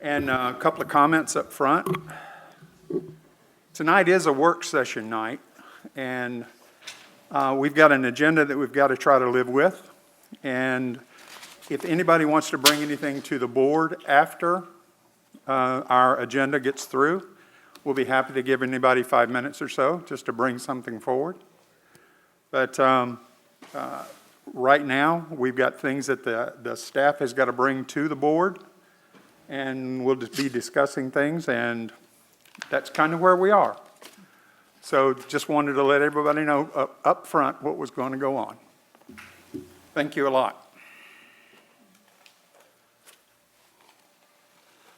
And a couple of comments up front. Tonight is a work session night, and we've got an agenda that we've got to try to live with. And if anybody wants to bring anything to the board after our agenda gets through, we'll be happy to give anybody 5 minutes or so just to bring something forward. But right now, we've got things that the staff has got to bring to the board, and we'll just be discussing things, and that's kind of where we are. So just wanted to let everybody know up front what was going to go on. Thank you a lot.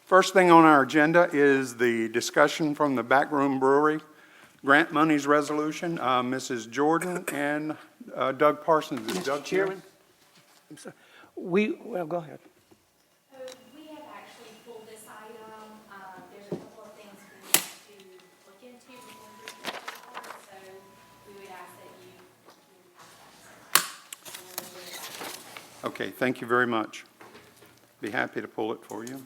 First thing on our agenda is the discussion from the Backroom Brewery grant monies resolution. Mrs. Jordan and Doug Parsons. Is Doug here? Chairman, I'm sorry. Well, go ahead. We have actually pulled this item. There's a couple of things we need to look into before we get to the board, so we would ask that you pass that. Okay, thank you very much. Be happy to pull it for you.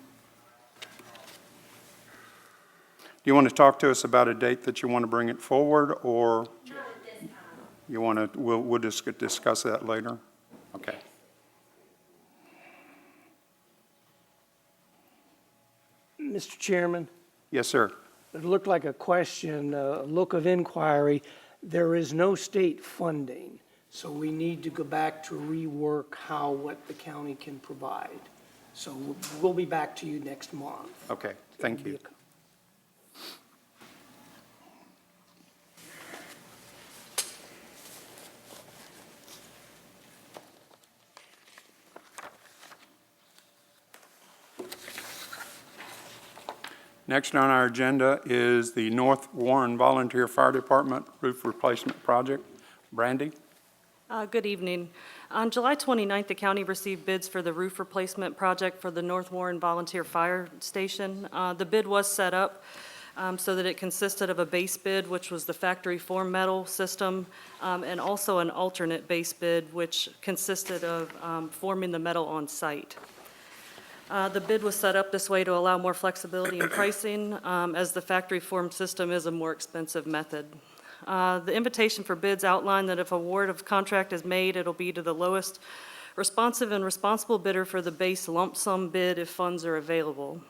Do you want to talk to us about a date that you want to bring it forward, or Not at this time. you want to, we'll just discuss that later? Okay. Mr. Chairman, Yes, sir. it looked like a question, a look of inquiry. There is no state funding, so we need to go back to rework what the county can provide. So we'll be back to you next month. Okay, thank you. Next on our agenda is the North Warren Volunteer Fire Department Roof Replacement Project. Brandy? Good evening. On July 29th, the county received bids for the roof replacement project for the North Warren Volunteer Fire Station. The bid was set up so that it consisted of a base bid, which was the factory form metal system, and also an alternate base bid, which consisted of forming the metal on site. The bid was set up this way to allow more flexibility in pricing, as the factory form system is a more expensive method. The invitation for bids outlined that if award of contract is made, it'll be to the lowest responsive and responsible bidder for the base lump sum bid if funds are available.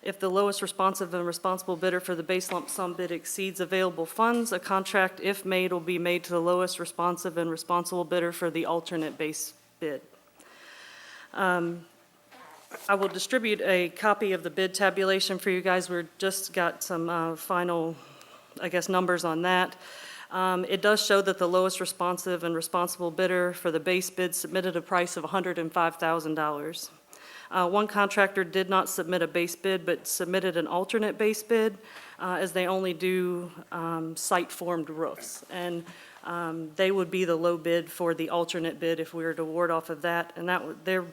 If the lowest responsive and responsible bidder for the base lump sum bid exceeds available funds, a contract, if made, will be made to the lowest responsive and responsible bidder for the alternate base bid. I will distribute a copy of the bid tabulation for you guys. We've just got some final, numbers on that. It does show that the lowest responsive and responsible bidder for the base bid submitted a price of $105,000. One contractor did not submit a base bid, but submitted an alternate base bid, as they only do site-formed roofs. And they would be the low bid for the alternate bid if we were to award off of that, and their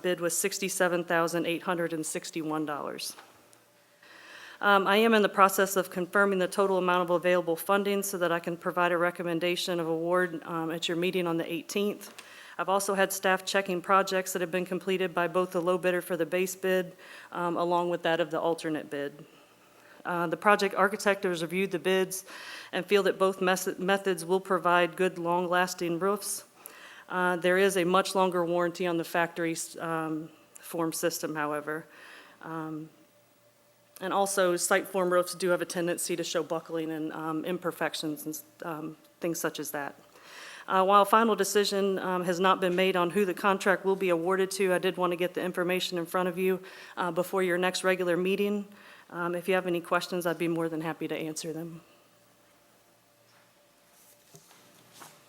bid was $67,861. I am in the process of confirming the total amount of available funding so that I can provide a recommendation of award at your meeting on the 18th. I've also had staff checking projects that have been completed by both the low bidder for the base bid along with that of the alternate bid. The project architect has reviewed the bids and feel that both methods will provide good, long-lasting roofs. There is a much longer warranty on the factory form system, however. And also, site form roofs do have a tendency to show buckling and imperfections and things such as that. While a final decision has not been made on who the contract will be awarded to, I did want to get the information in front of you before your next regular meeting. If you have any questions, I'd be more than happy to answer them.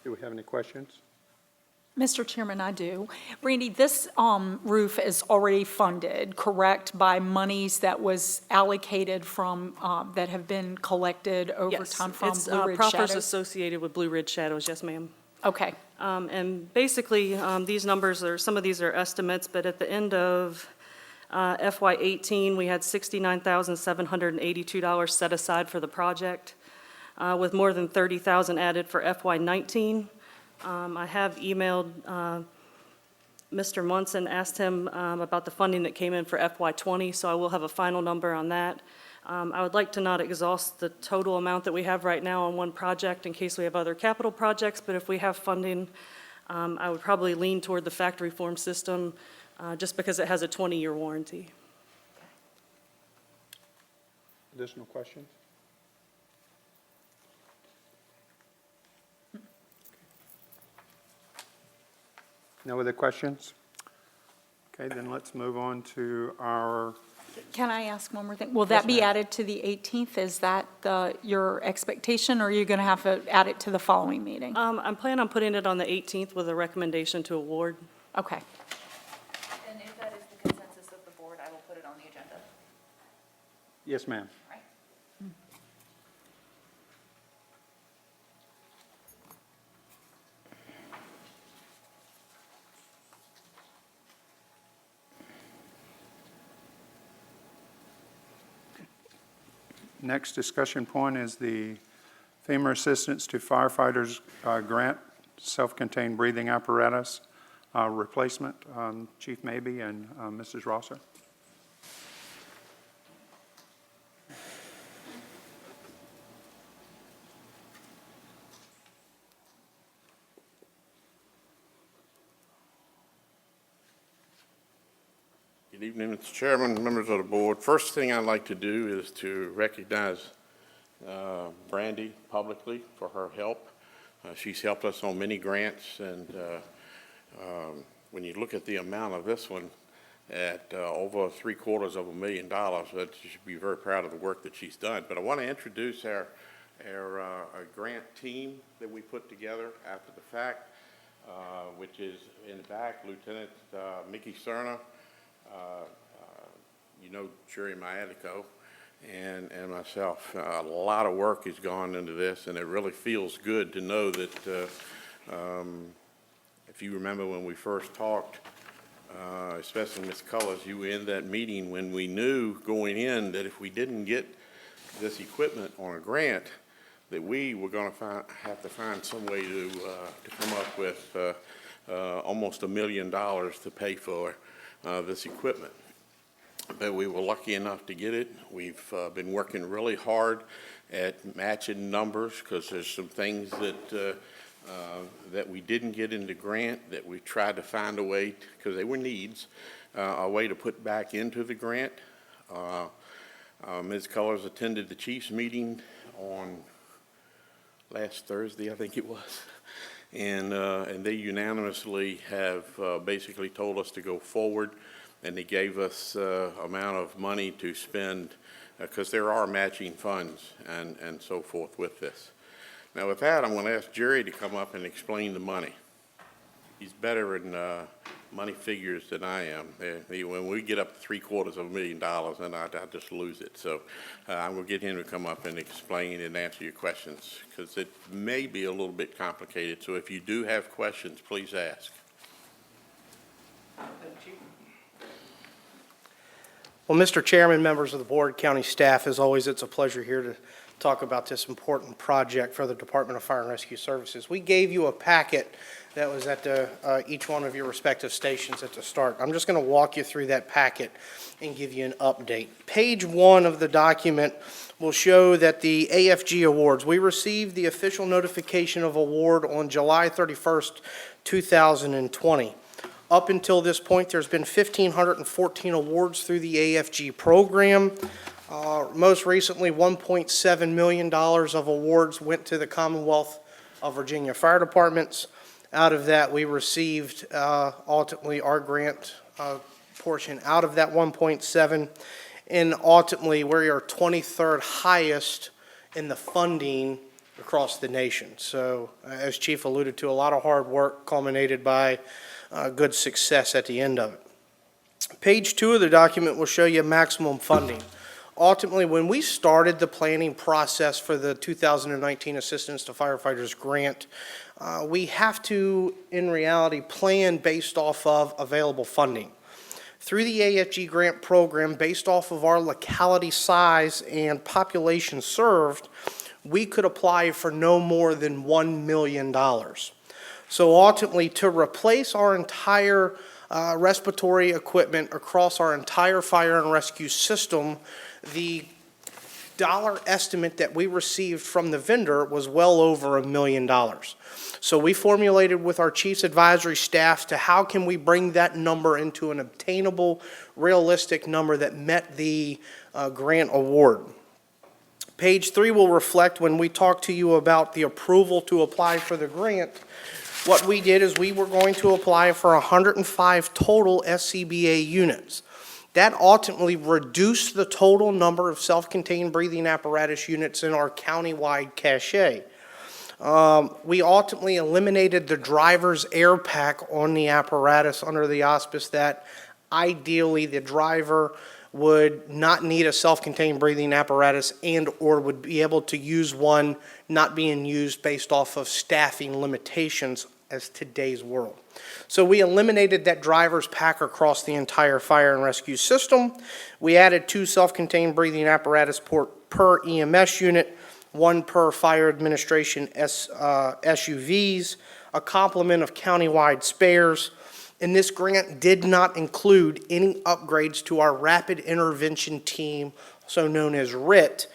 Do we have any questions? Mr. Chairman, I do. Randy, this roof is already funded, correct, by monies that was allocated from, that have been collected over time from Yes, Blue Ridge it's proffers Shadows? associated with Blue Ridge Shadows, yes, ma'am. Okay, And basically, these numbers are, some of these are estimates, but at the end of FY18, we had $69,782 set aside for the project, with more than $30,000 added for FY19. I have emailed Mr. Munson, asked him about the funding that came in for FY20, so I will have a final number on that. I would like to not exhaust the total amount that we have right now on one project in case we have other capital projects, but if we have funding, I would probably lean toward the factory form system just because it has a 20-year warranty. Additional questions? No other questions? Okay, then let's move on to our, Can I ask one more thing? Will that be added to the 18th? Is that your expectation, or are you going to have to add it to the following meeting? I'm planning on putting it on the 18th with a recommendation to award. Okay. And if that is the consensus of the board, I will put it on the agenda. yes, ma'am. Right. Next discussion point is the FEMA Assistance to Firefighters Grant, self-contained breathing apparatus replacement. Chief Mabee and Mrs. Rosser. Good evening, Mr. Chairman, members of the board. First thing I'd like to do is to recognize Brandy publicly for her help. She's helped us on many grants, and when you look at the amount of this one at over $750,000, that you should be very proud of the work that she's done. But I want to introduce our grant team that we put together after the fact, which is in the back, Lieutenant Mickey Cerna, you know, Jerry Maedico, and myself. A lot of work has gone into this, and it really feels good to know that, if you remember when we first talked, especially Ms. Cullors, you were in that meeting when we knew going in that if we didn't get this equipment on a grant, that we were going to have to find some way to come up with almost $1 million to pay for this equipment. But we were lucky enough to get it. We've been working really hard at matching numbers because there's some things that that we didn't get in the grant that we tried to find a way, because they were needs, a way to put back into the grant. Ms. Cullors attended the chief's meeting on last Thursday, I think it was. And they unanimously have basically told us to go forward, and they gave us amount of money to spend because there are matching funds and so forth with this. Now with that, I'm going to ask Jerry to come up and explain the money. He's better in money figures than I am. When we get up to $750,000, then I just lose it. So I'm going to get him to come up and explain and answer your questions, because it may be a little bit complicated. So if you do have questions, please ask. Well, Mr. Chairman, members of the board, county staff, as always, it's a pleasure here to talk about this important project for the Department of Fire and Rescue Services. We gave you a packet that was at each one of your respective stations at the start. I'm just going to walk you through that packet and give you an update. Page 1 of the document will show that the AFG awards, we received the official notification of award on July 31st, 2020. Up until this point, there's been 1,514 awards through the AFG program. Most recently, $1.7 million of awards went to the Commonwealth of Virginia Fire Departments. Out of that, we received ultimately our grant portion out of that 1.7, and ultimately we are 23rd highest in the funding across the nation. So as Chief alluded to, a lot of hard work culminated by good success at the end of it. Page 2 of the document will show you maximum funding. Ultimately, when we started the planning process for the 2019 Assistance to Firefighters Grant, we have to, in reality, plan based off of available funding. Through the AFG grant program, based off of our locality size and population served, we could apply for no more than $1 million. So ultimately, to replace our entire respiratory equipment across our entire fire and rescue system, the dollar estimate that we received from the vendor was well over $1 million. So we formulated with our chief's advisory staff to how can we bring that number into an obtainable, realistic number that met the grant award. Page 3 will reflect when we talk to you about the approval to apply for the grant. What we did is we were going to apply for 105 total SCBA units. That ultimately reduced the total number of self-contained breathing apparatus units in our countywide cache. We ultimately eliminated the driver's air pack on the apparatus under the auspice that ideally the driver would not need a self-contained breathing apparatus and/or would be able to use one not being used based off of staffing limitations as today's world. So we eliminated that driver's pack across the entire fire and rescue system. We added 2 self-contained breathing apparatus per EMS unit, 1 per fire administration SUVs, a complement of countywide spares. And this grant did not include any upgrades to our rapid intervention team, also known as RIT,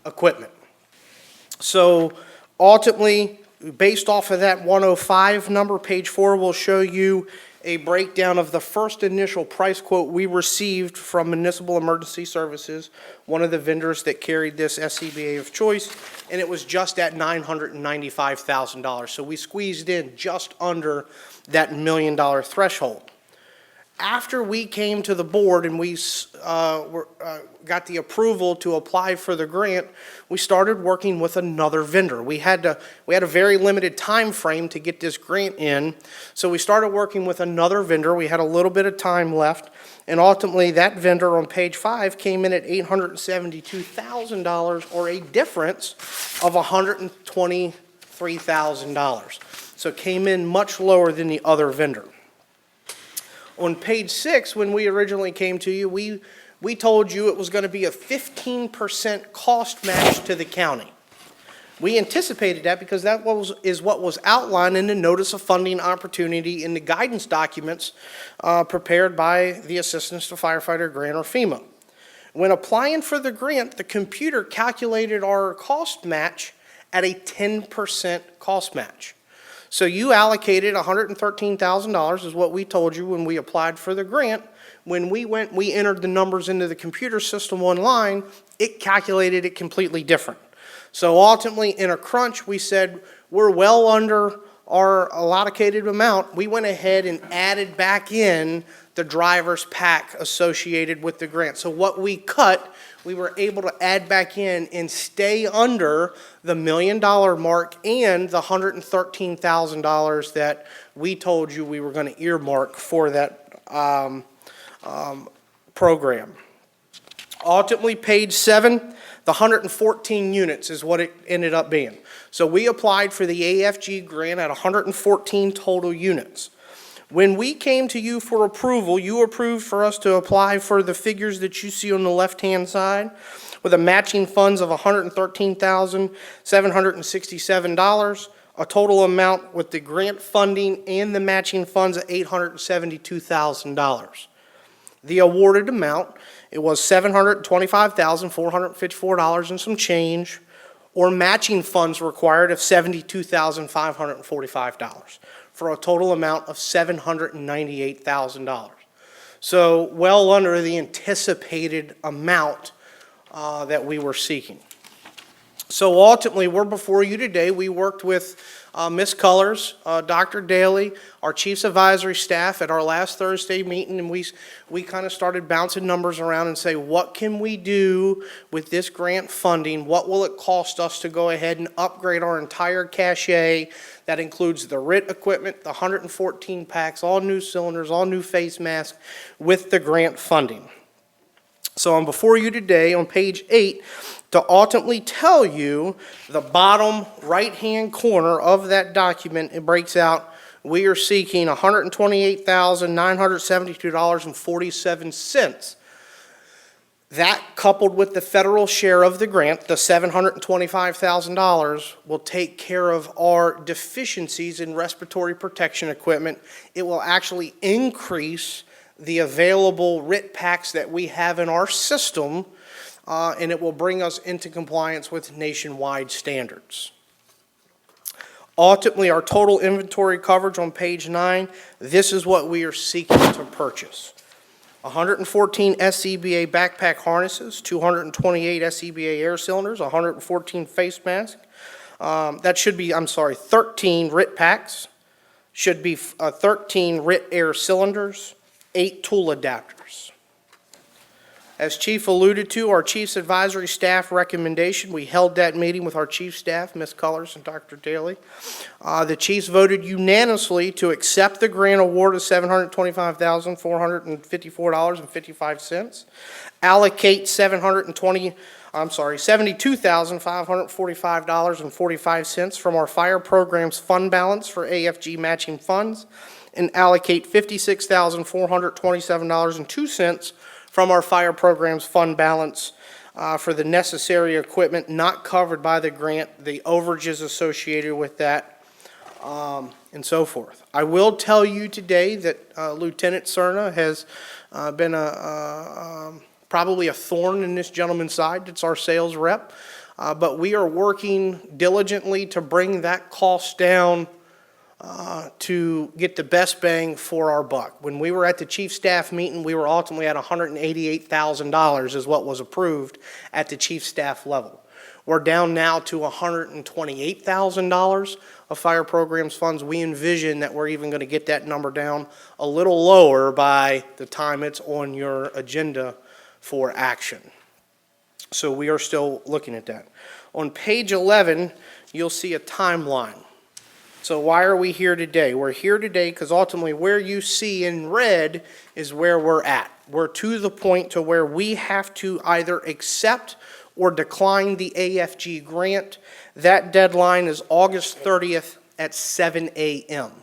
equipment. So ultimately, based off of that 105 number, page 4 will show you a breakdown of the first initial price quote we received from Municipal Emergency Services, one of the vendors that carried this SCBA of choice, and it was just at $995,000. So we squeezed in just under that $1 million threshold. After we came to the board and we got the approval to apply for the grant, we started working with another vendor. We had a very limited time frame to get this grant in, so we started working with another vendor. We had a little bit of time left, and ultimately that vendor on page 5 came in at $872,000, or a difference of $123,000. So it came in much lower than the other vendor. On page 6, when we originally came to you, we told you it was going to be a 15% cost match to the county. We anticipated that because that is what was outlined in the notice of funding opportunity in the guidance documents prepared by the Assistance to Firefighter Grant, or FEMA. When applying for the grant, the computer calculated our cost match at a 10% cost match. So you allocated $113,000 is what we told you when we applied for the grant. When we entered the numbers into the computer system online, it calculated it completely different. So ultimately, in a crunch, we said we're well under our allocated amount. We went ahead and added back in the driver's pack associated with the grant. So what we cut, we were able to add back in and stay under the $1 million mark and the $113,000 that we told you we were going to earmark for that program. Ultimately, page 7, the 114 units is what it ended up being. So we applied for the AFG grant at 114 total units. When we came to you for approval, you approved for us to apply for the figures that you see on the left-hand side with a matching funds of $113,767, a total amount with the grant funding and the matching funds of $872,000. The awarded amount, it was $725,454 and some change, or matching funds required of $72,545. For a total amount of $798,000. So well under the anticipated amount that we were seeking. So ultimately, we're before you today. We worked with Ms. Cullors, Dr. Daly, our Chief's Advisory staff at our last Thursday meeting, and we kind of started bouncing numbers around and say, what can we do with this grant funding? What will it cost us to go ahead and upgrade our entire cache? That includes the RIT equipment, the 114 packs, all new cylinders, all new face masks with the grant funding. So I'm before you today on page 8 to ultimately tell you the bottom right-hand corner of that document. It breaks out, we are seeking $128,972.47. That, coupled with the federal share of the grant, the $725,000, will take care of our deficiencies in respiratory protection equipment. It will actually increase the available RIT packs that we have in our system, and it will bring us into compliance with nationwide standards. Ultimately, our total inventory coverage on page 9, this is what we are seeking to purchase. 114 SCBA backpack harnesses, 228 SCBA air cylinders, 114 face masks. That should be, 13 RIT packs, should be 13 RIT air cylinders, 8 tool adapters. As Chief alluded to, our Chief's advisory staff recommendation, we held that meeting with our Chief staff, Ms. Cullors and Dr. Daly. The Chiefs voted unanimously to accept the grant award of $725,454.55, allocate $72,545.45 from our fire program's fund balance for AFG matching funds, and allocate $56,427.02 from our fire program's fund balance for the necessary equipment not covered by the grant, the overages associated with that, and so forth. I will tell you today that Lieutenant Cerna has been probably a thorn in this gentleman's side. It's our sales rep. But we are working diligently to bring that cost down to get the best bang for our buck. When we were at the chief staff meeting, we were ultimately at $188,000 is what was approved at the chief staff level. We're down now to $128,000 of fire programs funds. We envision that we're even going to get that number down a little lower by the time it's on your agenda for action. So we are still looking at that. On page 11, you'll see a timeline. So why are we here today? We're here today because ultimately where you see in red is where we're at. We're to the point to where we have to either accept or decline the AFG grant. That deadline is August 30th at 7 a.m.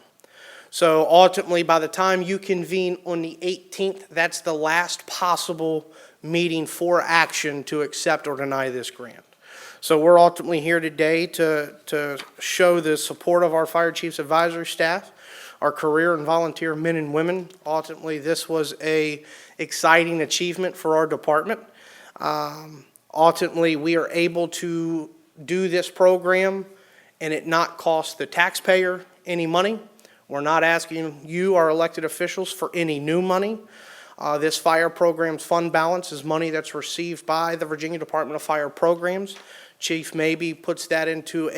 So ultimately, by the time you convene on the 18th, that's the last possible meeting for action to accept or deny this grant. So we're ultimately here today to show the support of our Fire Chiefs Advisory staff, our career and volunteer men and women. Ultimately, this was an exciting achievement for our department. Ultimately, we are able to do this program and it not cost the taxpayer any money. We're not asking you, our elected officials, for any new money. This fire program's fund balance is money that's received by the Virginia Department of Fire Programs. Chief maybe puts that into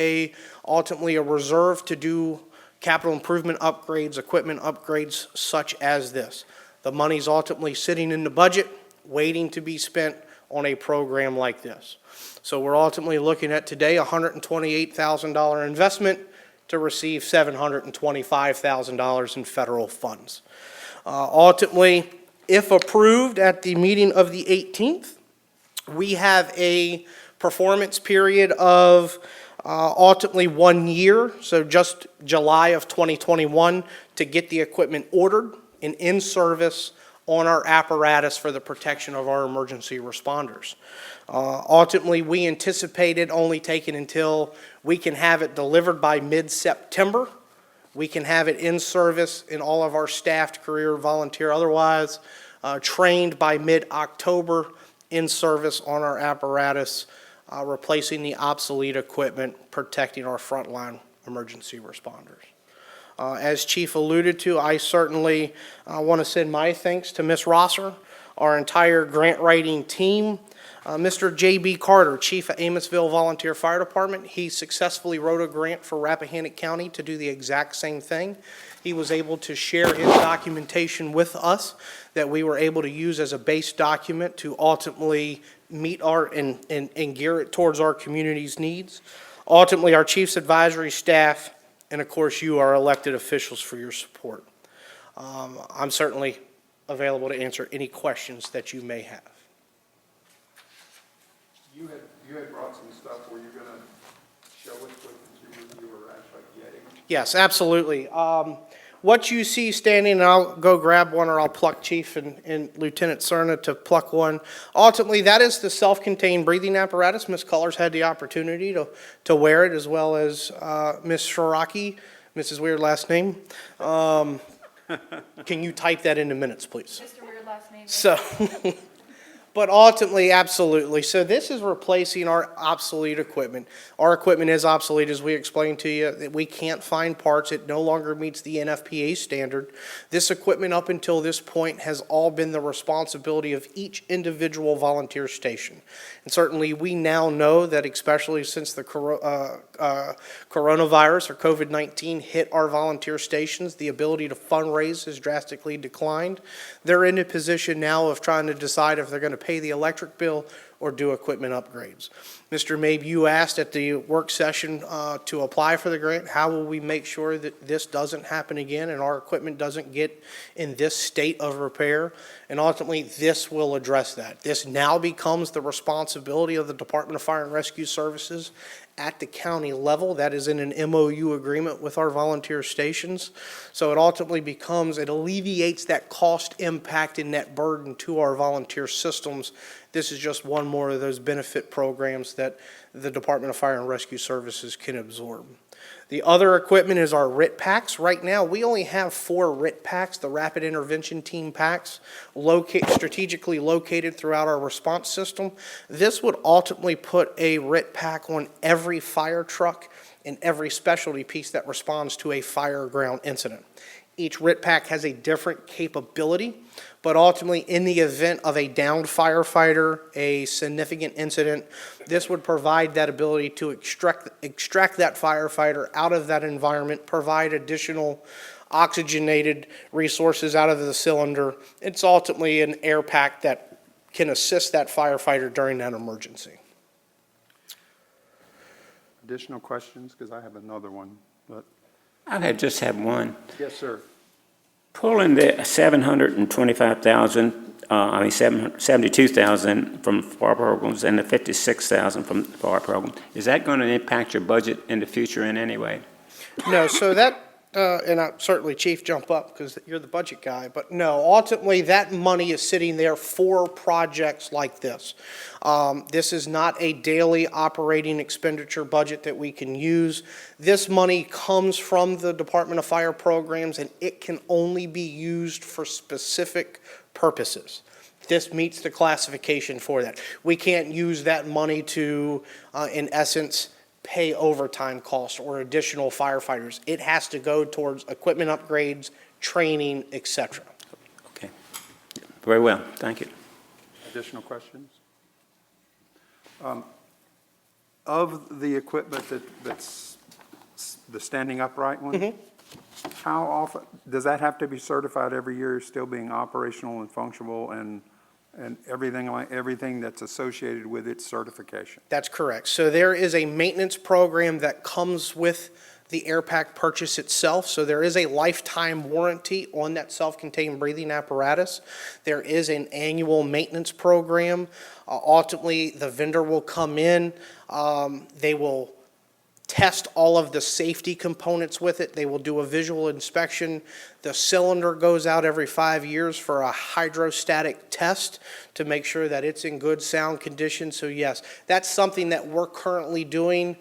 ultimately a reserve to do capital improvement upgrades, equipment upgrades such as this. The money's ultimately sitting in the budget, waiting to be spent on a program like this. So we're ultimately looking at today a $128,000 investment to receive $725,000 in federal funds. Ultimately, if approved at the meeting of the 18th, we have a performance period of ultimately 1 year, so just July of 2021, to get the equipment ordered and in service on our apparatus for the protection of our emergency responders. Ultimately, we anticipated only taking until we can have it delivered by mid-September. We can have it in service in all of our staffed, career, volunteer, otherwise, trained by mid-October, in service on our apparatus, replacing the obsolete equipment, protecting our frontline emergency responders. As Chief alluded to, I certainly want to send my thanks to Ms. Rosser, our entire grant writing team. Mr. J.B. Carter, Chief of Amosville Volunteer Fire Department, he successfully wrote a grant for Rappahannock County to do the exact same thing. He was able to share his documentation with us that we were able to use as a base document to ultimately meet our and gear it towards our community's needs. Ultimately, our Chief's advisory staff, and of course you, our elected officials, for your support. I'm certainly available to answer any questions that you may have. You had brought some stuff. Were you going to show us what you were actually getting? Yes, absolutely. what you see standing, and I'll go grab one, or I'll pluck Chief and Lieutenant Cerna to pluck one. Ultimately, that is the self-contained breathing apparatus. Ms. Cullors had the opportunity to wear it, as well as Ms. Shiraki, Mrs. Weird last name. Can you type that into minutes, please? Mr. Weird last name. So, but ultimately, absolutely. So this is replacing our obsolete equipment. Our equipment is obsolete, as we explained to you, that we can't find parts. It no longer meets the NFPA standard. This equipment up until this point has all been the responsibility of each individual volunteer station. And certainly, we now know that, especially since the coronavirus or COVID-19 hit our volunteer stations, the ability to fundraise has drastically declined. They're in a position now of trying to decide if they're going to pay the electric bill or do equipment upgrades. Mr. Mabe, you asked at the work session to apply for the grant. How will we make sure that this doesn't happen again and our equipment doesn't get in this state of repair? And ultimately, this will address that. This now becomes the responsibility of the Department of Fire and Rescue Services at the county level. That is in an MOU agreement with our volunteer stations. So it ultimately becomes, it alleviates that cost impact and net burden to our volunteer systems. This is just one more of those benefit programs that the Department of Fire and Rescue Services can absorb. The other equipment is our RIT packs. Right now, we only have 4 RIT packs, the Rapid Intervention Team packs, strategically located throughout our response system. This would ultimately put a RIT pack on every fire truck and every specialty piece that responds to a fire ground incident. Each RIT pack has a different capability, but ultimately, in the event of a downed firefighter, a significant incident, this would provide that ability to extract that firefighter out of that environment, provide additional oxygenated resources out of the cylinder. It's ultimately an air pack that can assist that firefighter during that emergency. Additional questions? Because I have another one, but, Just have one. yes, sir. Pulling the 72,000 from FAR programs and the 56,000 from FAR program, is that going to impact your budget in the future in any way? No, so that, and certainly Chief, jump up because you're the budget guy, but no, ultimately that money is sitting there for projects like this. This is not a daily operating expenditure budget that we can use. This money comes from the Department of Fire programs, and it can only be used for specific purposes. This meets the classification for that. We can't use that money to, in essence, pay overtime costs or additional firefighters. It has to go towards equipment upgrades, training, etc. Okay. Very well. Thank you. Additional questions? Of the equipment that's the standing upright one, how often, does that have to be certified every year, still being operational and functional and everything that's associated with its certification? That's correct. So there is a maintenance program that comes with the air pack purchase itself. So there is a lifetime warranty on that self-contained breathing apparatus. There is an annual maintenance program. Ultimately, the vendor will come in. They will test all of the safety components with it. They will do a visual inspection. The cylinder goes out every 5 years for a hydrostatic test to make sure that it's in good sound condition. So yes, that's something that we're currently doing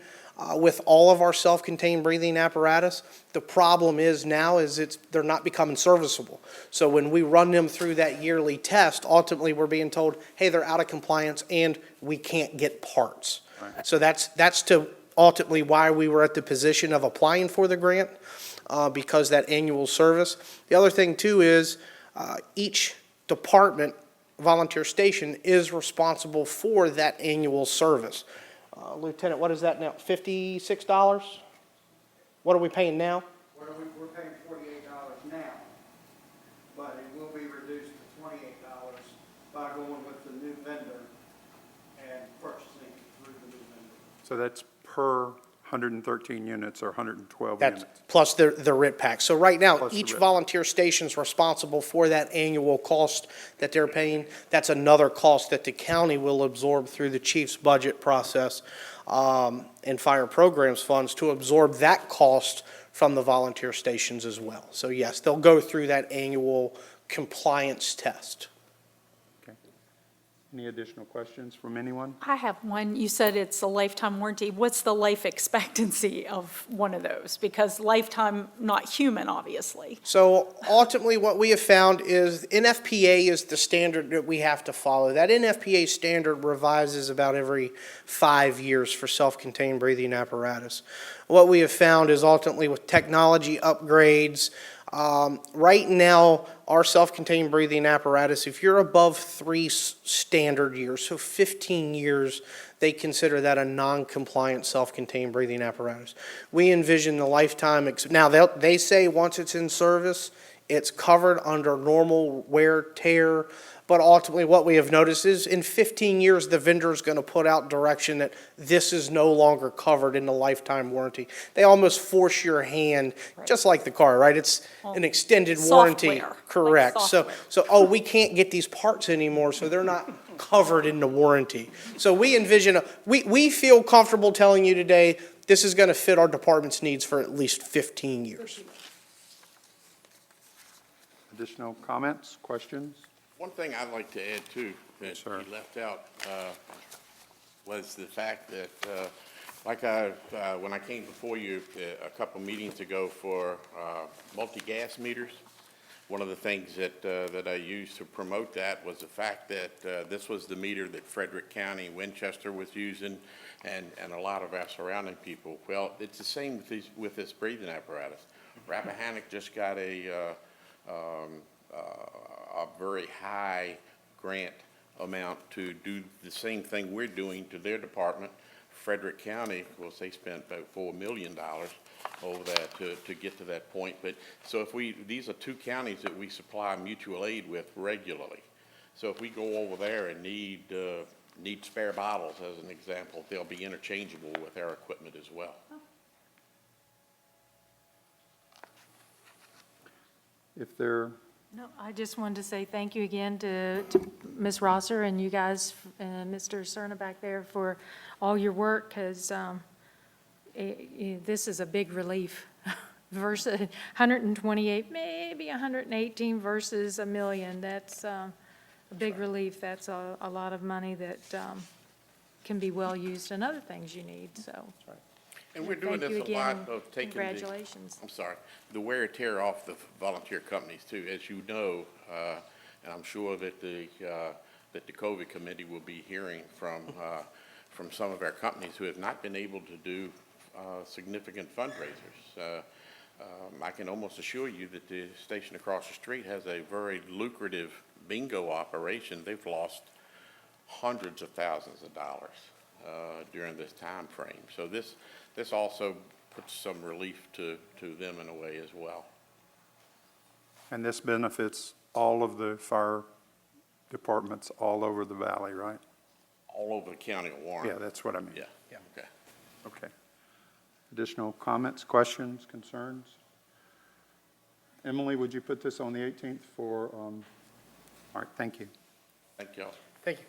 with all of our self-contained breathing apparatus. The problem is now they're not becoming serviceable. So when we run them through that yearly test, ultimately we're being told, hey, they're out of compliance and we can't get parts. Right. So that's to ultimately why we were at the position of applying for the grant, because that annual service. The other thing too is each department, volunteer station, is responsible for that annual service. Lieutenant, what is that now, $56? What are we paying now? We're paying $48 now, but it will be reduced to $28 by going with the new vendor and purchasing through the new vendor. So that's per 113 units or 112 That's units? plus the RIT pack. So right now, Plus the each RIT. volunteer station's responsible for that annual cost that they're paying. That's another cost that the county will absorb through the chief's budget process and fire programs funds to absorb that cost from the volunteer stations as well. So yes, they'll go through that annual compliance test. Any additional questions from anyone? I have one. You said it's a lifetime warranty. What's the life expectancy of one of those? Because lifetime, not human, obviously. So ultimately, what we have found is NFPA is the standard that we have to follow. That NFPA standard revises about every 5 years for self-contained breathing apparatus. What we have found is ultimately with technology upgrades, right now, our self-contained breathing apparatus, if you're above 3 standard years, so 15 years, they consider that a non-compliant self-contained breathing apparatus. We envision the lifetime, now they say once it's in service, it's covered under normal wear, tear, but ultimately what we have noticed is in 15 years, the vendor is going to put out direction that this is no longer covered in the lifetime warranty. They almost force your hand, just like the car, right? It's an extended warranty. Software, like Correct. software. We can't get these parts anymore, so they're not covered in the warranty. So we envision, we feel comfortable telling you today, this is going to fit our department's needs for at least 15 years. Additional comments, questions? One thing I'd like to add too, that Sir. you left out, was the fact that, when I came before you a couple meetings ago for multi-gas meters, one of the things that I used to promote that was the fact that this was the meter that Frederick County, Winchester was using, and a lot of our surrounding people. Well, it's the same with this breathing apparatus. Rappahannock just got a very high grant amount to do the same thing we're doing to their department. Frederick County, of course, they spent about $4 million over that to get to that point. But so these are 2 counties that we supply mutual aid with regularly. So if we go over there and need spare bottles, as an example, they'll be interchangeable with our equipment as well. If there, No, I just wanted to say thank you again to Ms. Rosser and you guys, and Mr. Cerna back there for all your work, because this is a big relief versus 128, maybe 118 versus $1 million. That's a big relief. That's a lot of money that can be well used in other things you need, so. And we're doing Thank you this a lot again. of taking Congratulations. the wear and tear off the volunteer companies too. As you know, and I'm sure that the COVID committee will be hearing from some of our companies who have not been able to do significant fundraisers. I can almost assure you that the station across the street has a very lucrative bingo operation. They've lost hundreds of thousands of dollars during this time frame. So this also puts some relief to them in a way as well. and this benefits all of the fire departments all over the valley, right? All over the county of Warren. Yeah, that's what I mean. Yeah, okay. Okay. Additional comments, questions, concerns? Emily, would you put this on the 18th for, all right, thank you. Thank y'all. Thank you.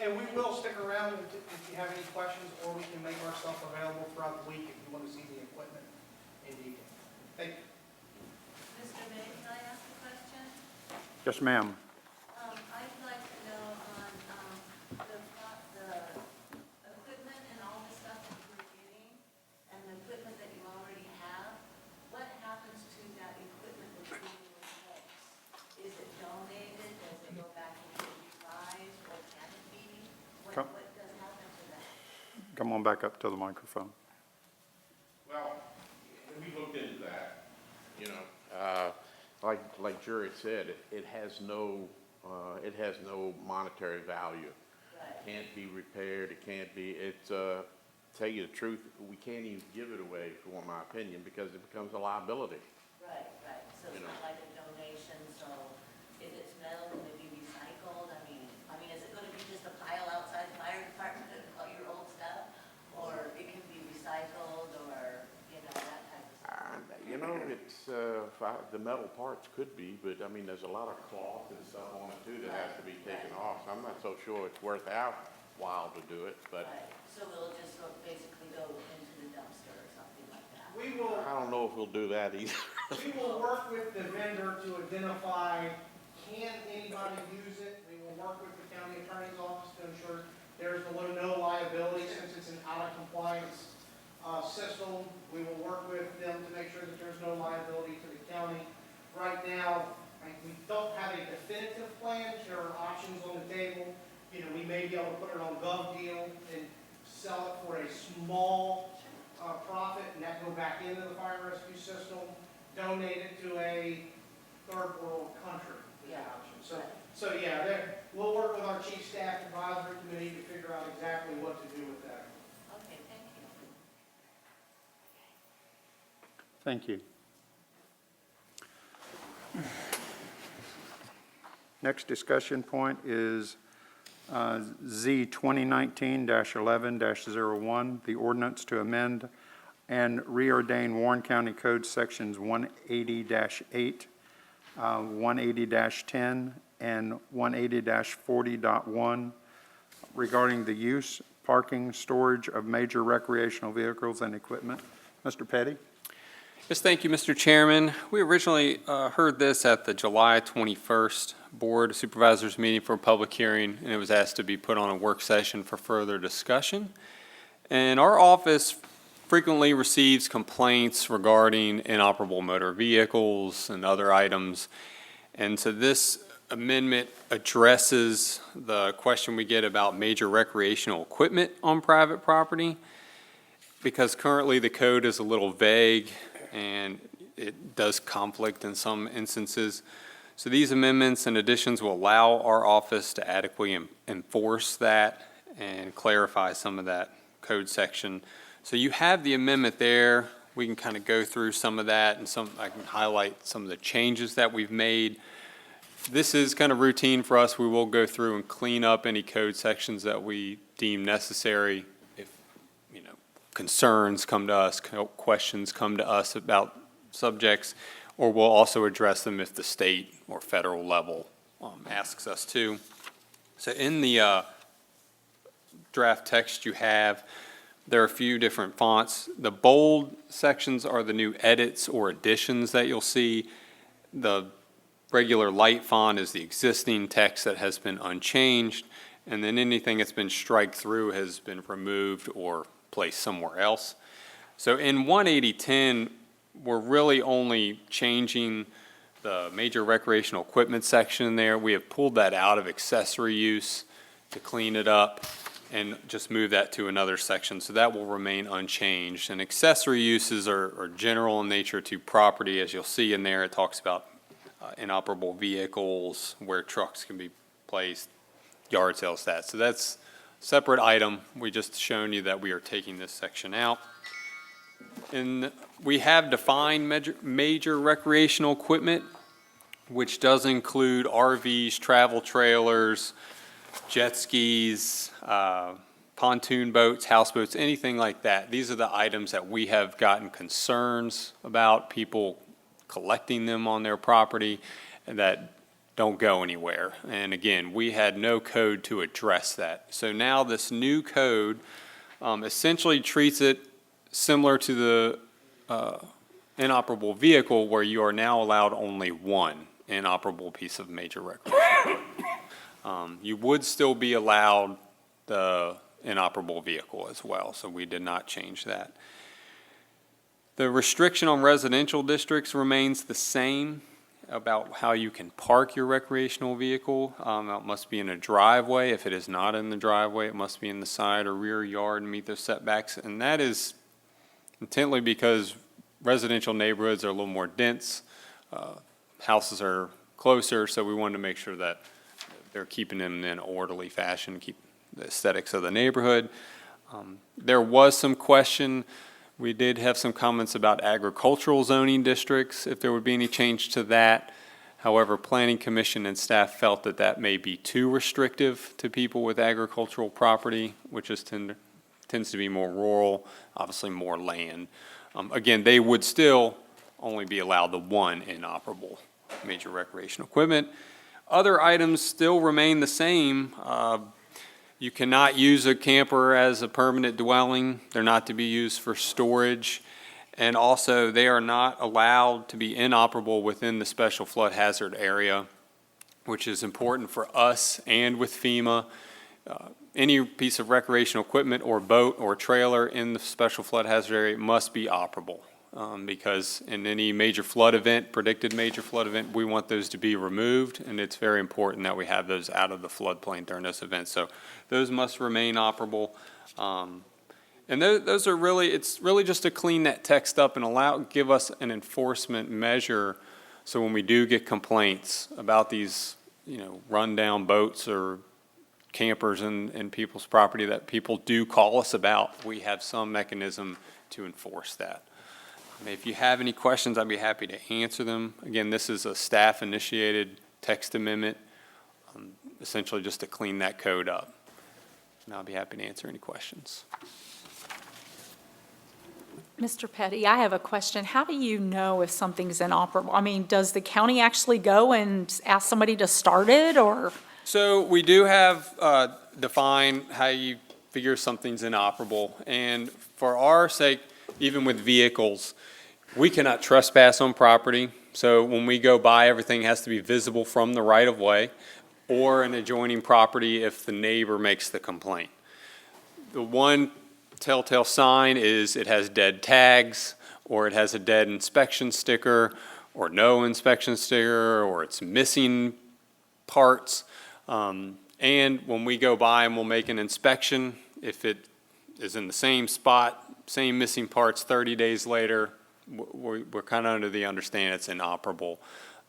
And we will stick around if you have any questions, or we can make ourselves available throughout the week if you want to see the equipment in detail. Thank you. Mr. May, can I ask a question? Yes, ma'am. I'd like to know on the equipment and all the stuff that you're getting, and the equipment that you already have, what happens to that equipment that's being replaced? Is it donated? Does it go back into revised? What can it be? Come. What does happen to that? Come on back up to the microphone. Well, we looked into that, you know, like Jerry said, it has no monetary value. Right. Can't be repaired, it can't be, tell you the truth, we can't even give it away, if you want my opinion, because it becomes a liability. Right, so You it's know. not like a donation, so if it's metal, can it be recycled? I mean, is it gonna be just a pile outside the fire department of all your old stuff? Or it can be recycled, or, that type of stuff? It's, the metal parts could be, but there's a lot of cloth and stuff on it too that has to be taken off. So I'm not so sure it's worth our while to do it, but. Right, so it'll just basically go into the dumpster or something like that? We will, I don't know if we'll do that either. we will work with the vendor to identify, can anybody use it? We will work with the county attorney's office to ensure there's no liability since it's an out-of-compliance system. We will work with them to make sure that there's no liability to the county. Right now, we don't have a definitive plan. There are options on the table. You know, we may be able to put it on GovDeal and sell it for a small profit, and that go back into the fire and rescue system, donate it to a third world country is an option. So yeah, we'll work with our chief staff advisory committee to figure out exactly what to do with that. Okay, thank you. Thank you. Next discussion point is Z 2019-11-01, the ordinance to amend and reordain Warren County Code Sections 180-8, 180-10, and 180-40.1 regarding the use, parking, storage of major recreational vehicles and equipment. Mr. Petty? Yes, thank you, Mr. Chairman. We originally heard this at the July 21st Board of Supervisors meeting for a public hearing, and it was asked to be put on a work session for further discussion. And our office frequently receives complaints regarding inoperable motor vehicles and other items. And so this amendment addresses the question we get about major recreational equipment on private property, because currently the code is a little vague and it does conflict in some instances. So these amendments and additions will allow our office to adequately enforce that and clarify some of that code section. So you have the amendment there. We can kind of go through some of that, and I can highlight some of the changes that we've made. This is kind of routine for us. We will go through and clean up any code sections that we deem necessary. If, you know, concerns come to us, questions come to us about subjects, or we'll also address them if the state or federal level asks us to. So in the draft text you have, there are a few different fonts. The bold sections are the new edits or additions that you'll see. The regular light font is the existing text that has been unchanged, and then anything that's been striked through has been removed or placed somewhere else. So in 18010, we're really only changing the major recreational equipment section there. We have pulled that out of accessory use to clean it up and just move that to another section. So that will remain unchanged. And accessory uses are general in nature to property. As you'll see in there, it talks about inoperable vehicles, where trucks can be placed, yard sale stats. So that's a separate item. We just shown you that we are taking this section out. And we have defined major recreational equipment, which does include RVs, travel trailers, jet skis, pontoon boats, houseboats, anything like that. These are the items that we have gotten concerns about, people collecting them on their property that don't go anywhere. And again, we had no code to address that. So now this new code essentially treats it similar to the inoperable vehicle, where you are now allowed only one inoperable piece of major recreation. You would still be allowed the inoperable vehicle as well, so we did not change that. The restriction on residential districts remains the same about how you can park your recreational vehicle. It must be in a driveway. If it is not in the driveway, it must be in the side or rear yard and meet those setbacks. And that is intently because residential neighborhoods are a little more dense. Houses are closer, so we wanted to make sure that they're keeping them in an orderly fashion, keep the aesthetics of the neighborhood. There was some question. We did have some comments about agricultural zoning districts, if there would be any change to that. However, Planning Commission and staff felt that that may be too restrictive to people with agricultural property, which is tends to be more rural, obviously more land. Again, they would still only be allowed the one inoperable major recreational equipment. Other items still remain the same. You cannot use a camper as a permanent dwelling. They're not to be used for storage. And also, they are not allowed to be inoperable within the special flood hazard area, which is important for us and with FEMA. Any piece of recreational equipment or boat or trailer in the special flood hazard area must be operable. Because in any major flood event, predicted major flood event, we want those to be removed, and it's very important that we have those out of the floodplain during those events. So those must remain operable. And those are really, it's really just to clean that text up and give us an enforcement measure. So when we do get complaints about these, rundown boats or campers in people's property that people do call us about, we have some mechanism to enforce that. If you have any questions, I'd be happy to answer them. Again, this is a staff-initiated text amendment, essentially just to clean that code up. And I'll be happy to answer any questions. Mr. Petty, I have a question. How do you know if something's inoperable? I mean, does the county actually go and ask somebody to start it, or? So we do have define how you figure something's inoperable. And for our sake, even with vehicles, we cannot trespass on property. So when we go by, everything has to be visible from the right-of-way or an adjoining property if the neighbor makes the complaint. The one telltale sign is it has dead tags, or it has a dead inspection sticker, or no inspection sticker, or it's missing parts. And when we go by and we'll make an inspection, if it is in the same spot, same missing parts 30 days later, we're kind of under the understanding it's inoperable.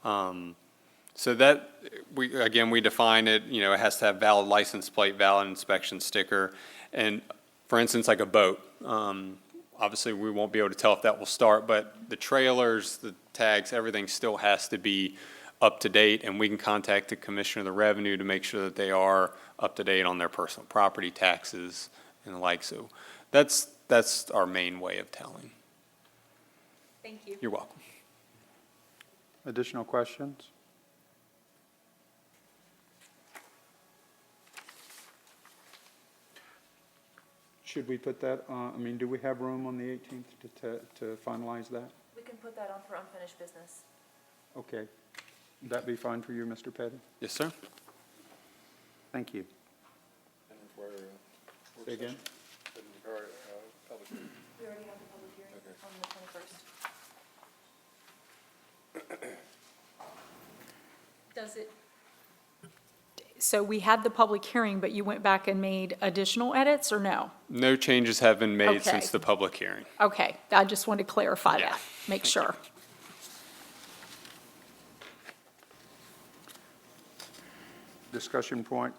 So that, we define it, it has to have valid license plate, valid inspection sticker. And for instance, like a boat, obviously we won't be able to tell if that will start, but the trailers, the tags, everything still has to be up to date, and we can contact the Commissioner of the Revenue to make sure that they are up to date on their personal property taxes and the like. So that's our main way of telling. Thank you. You're welcome. Additional questions? Should we put that, do we have room on the 18th to finalize that? We can put that on for unfinished business. Okay. Would that be fine for you, Mr. Petty? Yes, sir. Thank you. Say again? We already have the public hearing on the 21st. Does it? So we had the public hearing, but you went back and made additional edits, or no? No changes have been made Okay. since the public hearing. Okay, I just wanted to clarify Yeah. that, make sure. Discussion point,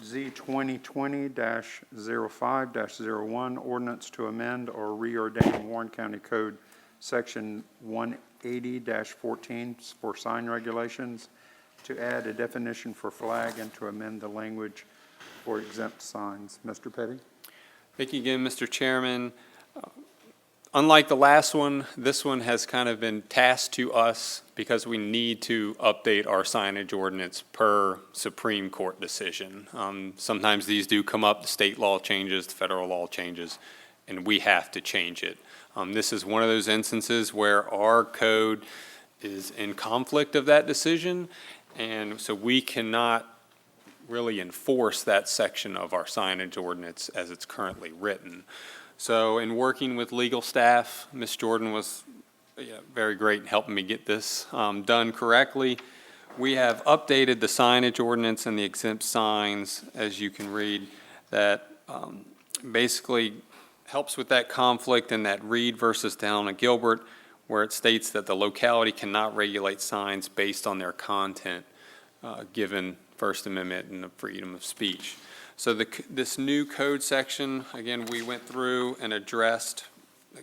Z 2020-05-01, ordinance to amend or reordain Warren County Code Section 180-14 for sign regulations, to add a definition for flag and to amend the language for exempt signs. Mr. Petty? Thank you again, Mr. Chairman. Unlike the last one, this one has kind of been tasked to us because we need to update our signage ordinance per Supreme Court decision. Sometimes these do come up, the state law changes, the federal law changes, and we have to change it. This is one of those instances where our code is in conflict of that decision, and so we cannot really enforce that section of our signage ordinance as it's currently written. So in working with legal staff, Ms. Jordan was very great in helping me get this done correctly. We have updated the signage ordinance and the exempt signs, as you can read, that basically helps with that conflict in that Reed versus Down and Gilbert, where it states that the locality cannot regulate signs based on their content, given First Amendment and the freedom of speech. So this new code section, again, we went through and addressed, you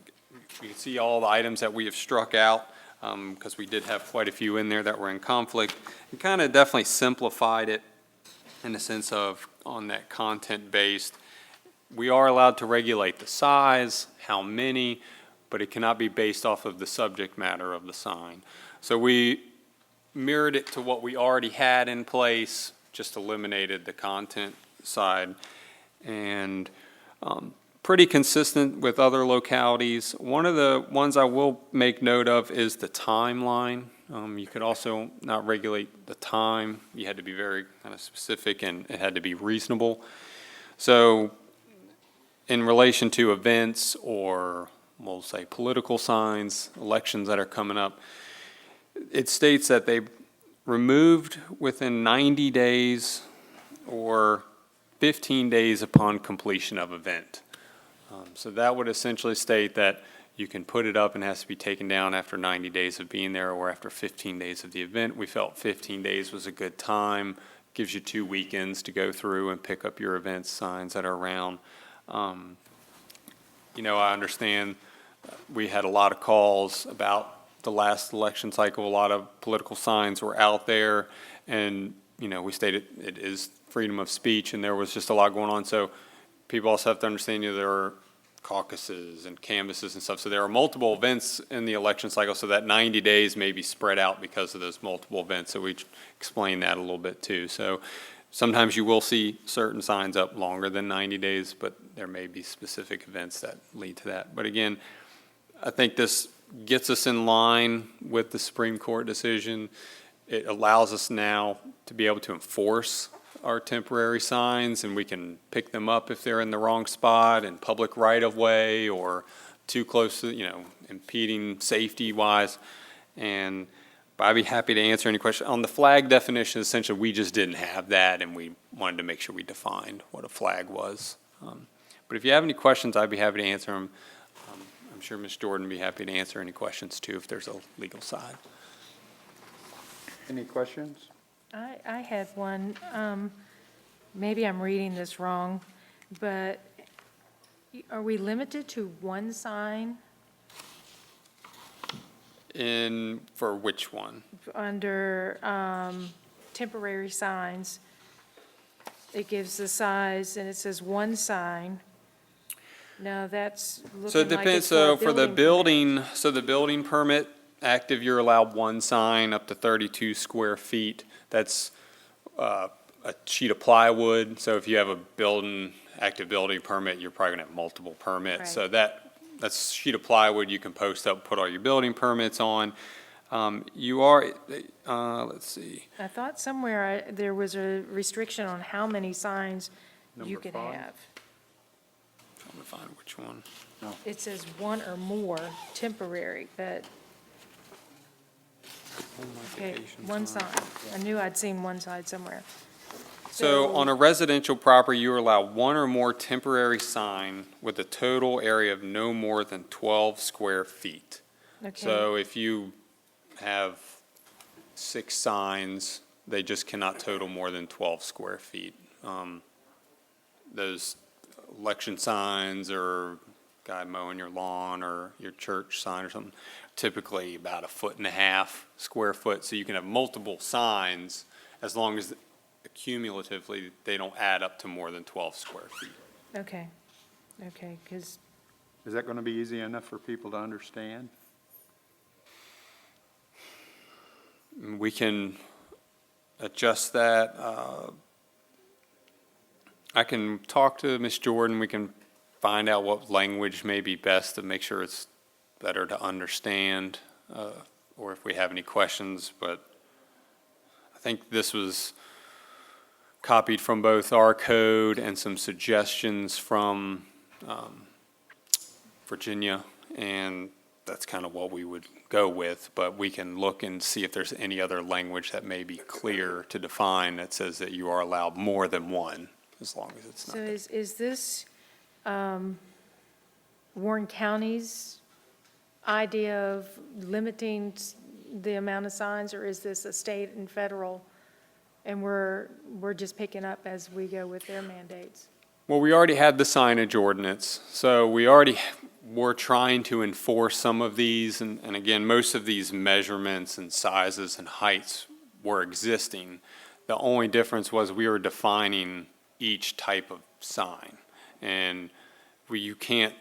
can see all the items that we have struck out, because we did have quite a few in there that were in conflict, and kind of definitely simplified it in the sense of on that content-based. We are allowed to regulate the size, how many, but it cannot be based off of the subject matter of the sign. So we mirrored it to what we already had in place, just eliminated the content side. And pretty consistent with other localities. One of the ones I will make note of is the timeline. You could also not regulate the time. You had to be very kind of specific, and it had to be reasonable. So in relation to events, or we'll say political signs, elections that are coming up, it states that they removed within 90 days or 15 days upon completion of event. So that would essentially state that you can put it up and it has to be taken down after 90 days of being there or after 15 days of the event. We felt 15 days was a good time. Gives you 2 weekends to go through and pick up your event signs that are around. I understand we had a lot of calls about the last election cycle. A lot of political signs were out there, and, we stated it is freedom of speech, and there was just a lot going on. So people also have to understand, there are caucuses and canvasses and stuff. So there are multiple events in the election cycle, so that 90 days may be spread out because of those multiple events. So we explain that a little bit too. So sometimes you will see certain signs up longer than 90 days, but there may be specific events that lead to that. But again, I think this gets us in line with the Supreme Court decision. It allows us now to be able to enforce our temporary signs, and we can pick them up if they're in the wrong spot in public right-of-way or too close to, impeding safety-wise. But I'd be happy to answer any question. On the flag definition, essentially, we just didn't have that, and we wanted to make sure we defined what a flag was. But if you have any questions, I'd be happy to answer them. I'm sure Ms. Jordan would be happy to answer any questions, too, if there's a legal side. Any questions? I had one, maybe I'm reading this wrong, but are we limited to one sign For which one? under temporary signs? It gives the size, and it says one sign. Now, that's So it looking like depends, it's for a so for the building building, so the building permit, active, you're allowed one sign up to 32 square feet. That's a sheet of plywood, so if you have a active building permit, you're probably gonna have multiple permits. So that's a sheet of plywood you can post up, put all your building permits on. Let's see. I thought somewhere there was a restriction on how many signs you Number could 5. have. Trying to find which one. It says one or more temporary, but, okay, one sign. I knew I'd seen one sign somewhere. So on a residential property, you are allowed one or more temporary sign with a total area of no more than 12 square feet. Okay, So if you have 6 signs, they just cannot total more than 12 square feet. Those election signs or guy mowing your lawn or your church sign or something, typically about 1.5 square foot. So you can have multiple signs as long as cumulatively they don't add up to more than 12 square feet. okay, because, Is that going to be easy enough for people to understand? We can adjust that. I can talk to Ms. Jordan. We can find out what language may be best to make sure it's better to understand, or if we have any questions. But I think this was copied from both our code and some suggestions from Virginia, and that's kind of what we would go with. But we can look and see if there's any other language that may be clear to define that says that you are allowed more than one, as long as it's not. so is this Warren County's idea of limiting the amount of signs, or is this a state and federal, and we're just picking up as we go with their mandates? Well, we already had the signage ordinance, so we already were trying to enforce some of these, and again, most of these measurements and sizes and heights were existing. The only difference was we were defining each type of sign, and you can't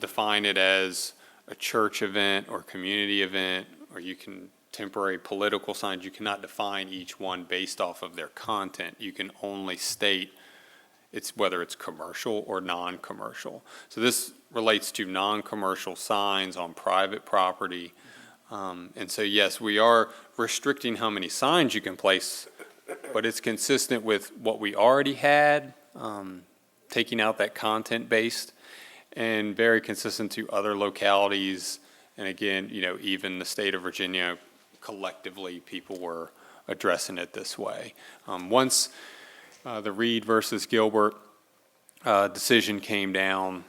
define it as a church event or community event, or you can temporary political signs. You cannot define each one based off of their content. You can only state it's whether it's commercial or non-commercial. So this relates to non-commercial signs on private property. And so, yes, we are restricting how many signs you can place, but it's consistent with what we already had, taking out that content-based, and very consistent to other localities. And again, even the state of Virginia, collectively, people were addressing it this way. Once the Reed versus Gilbert decision came down,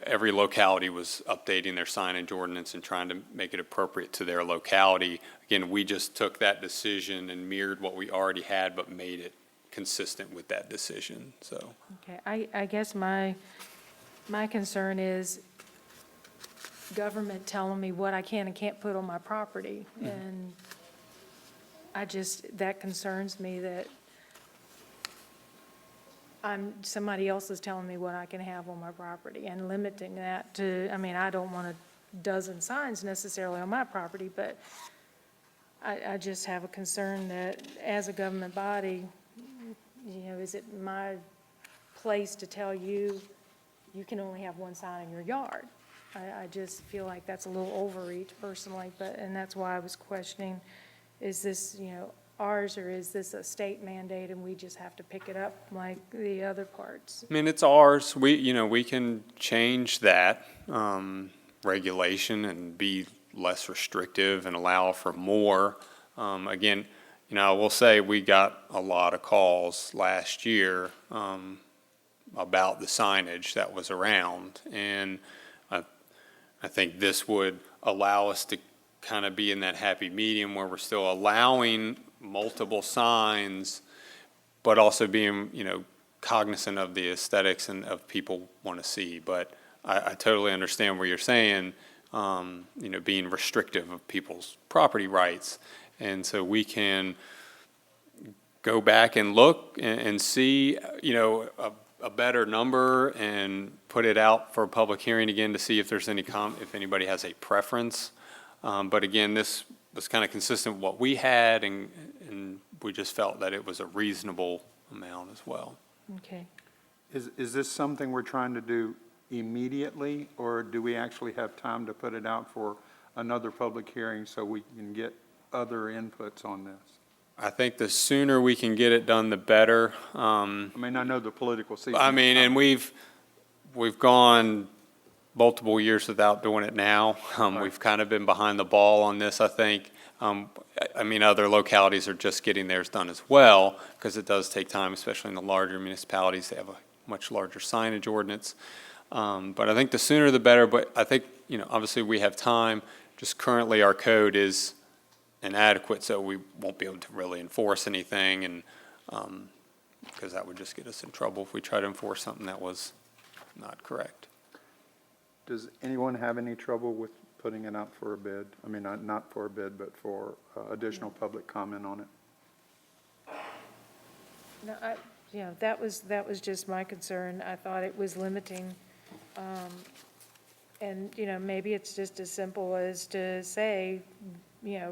every locality was updating their signage ordinance and trying to make it appropriate to their locality. Again, we just took that decision and mirrored what we already had, but made it consistent with that decision, so. Okay, I guess my concern is government telling me what I can and can't put on my property. And that concerns me that somebody else is telling me what I can have on my property and limiting that to, I don't want a dozen signs necessarily on my property, but I just have a concern that as a government body, is it my place to tell you, you can only have one sign in your yard? I just feel like that's a little overreach personally, and that's why I was questioning, is this, ours, or is this a state mandate and we just have to pick it up like the other parts? It's ours. We can change that regulation and be less restrictive and allow for more. Again, I will say we got a lot of calls last year about the signage that was around, and I think this would allow us to kind of be in that happy medium where we're still allowing multiple signs, but also being, cognizant of the aesthetics and of people want to see. But I totally understand where you're saying, being restrictive of people's property rights. And so we can go back and look and see, a better number and put it out for a public hearing again to see if there's if anybody has a preference. But again, this was kind of consistent with what we had, and we just felt that it was a reasonable amount as well. Okay. Is this something we're trying to do immediately, or do we actually have time to put it out for another public hearing so we can get other inputs on this? I think the sooner we can get it done, the better. I know the political season. And we've gone multiple years without doing it now. We've kind of been behind the ball on this, I think. Other localities are just getting theirs done as well, because it does take time, especially in the larger municipalities. They have a much larger signage ordinance. But I think the sooner the better. But I think, obviously we have time. Just currently our code is inadequate, so we won't be able to really enforce anything, and because that would just get us in trouble if we try to enforce something that was not correct. Does anyone have any trouble with putting it out for a bid? Not for a bid, but for additional public comment on it? No, that was just my concern. I thought it was limiting. And, maybe it's just as simple as to say,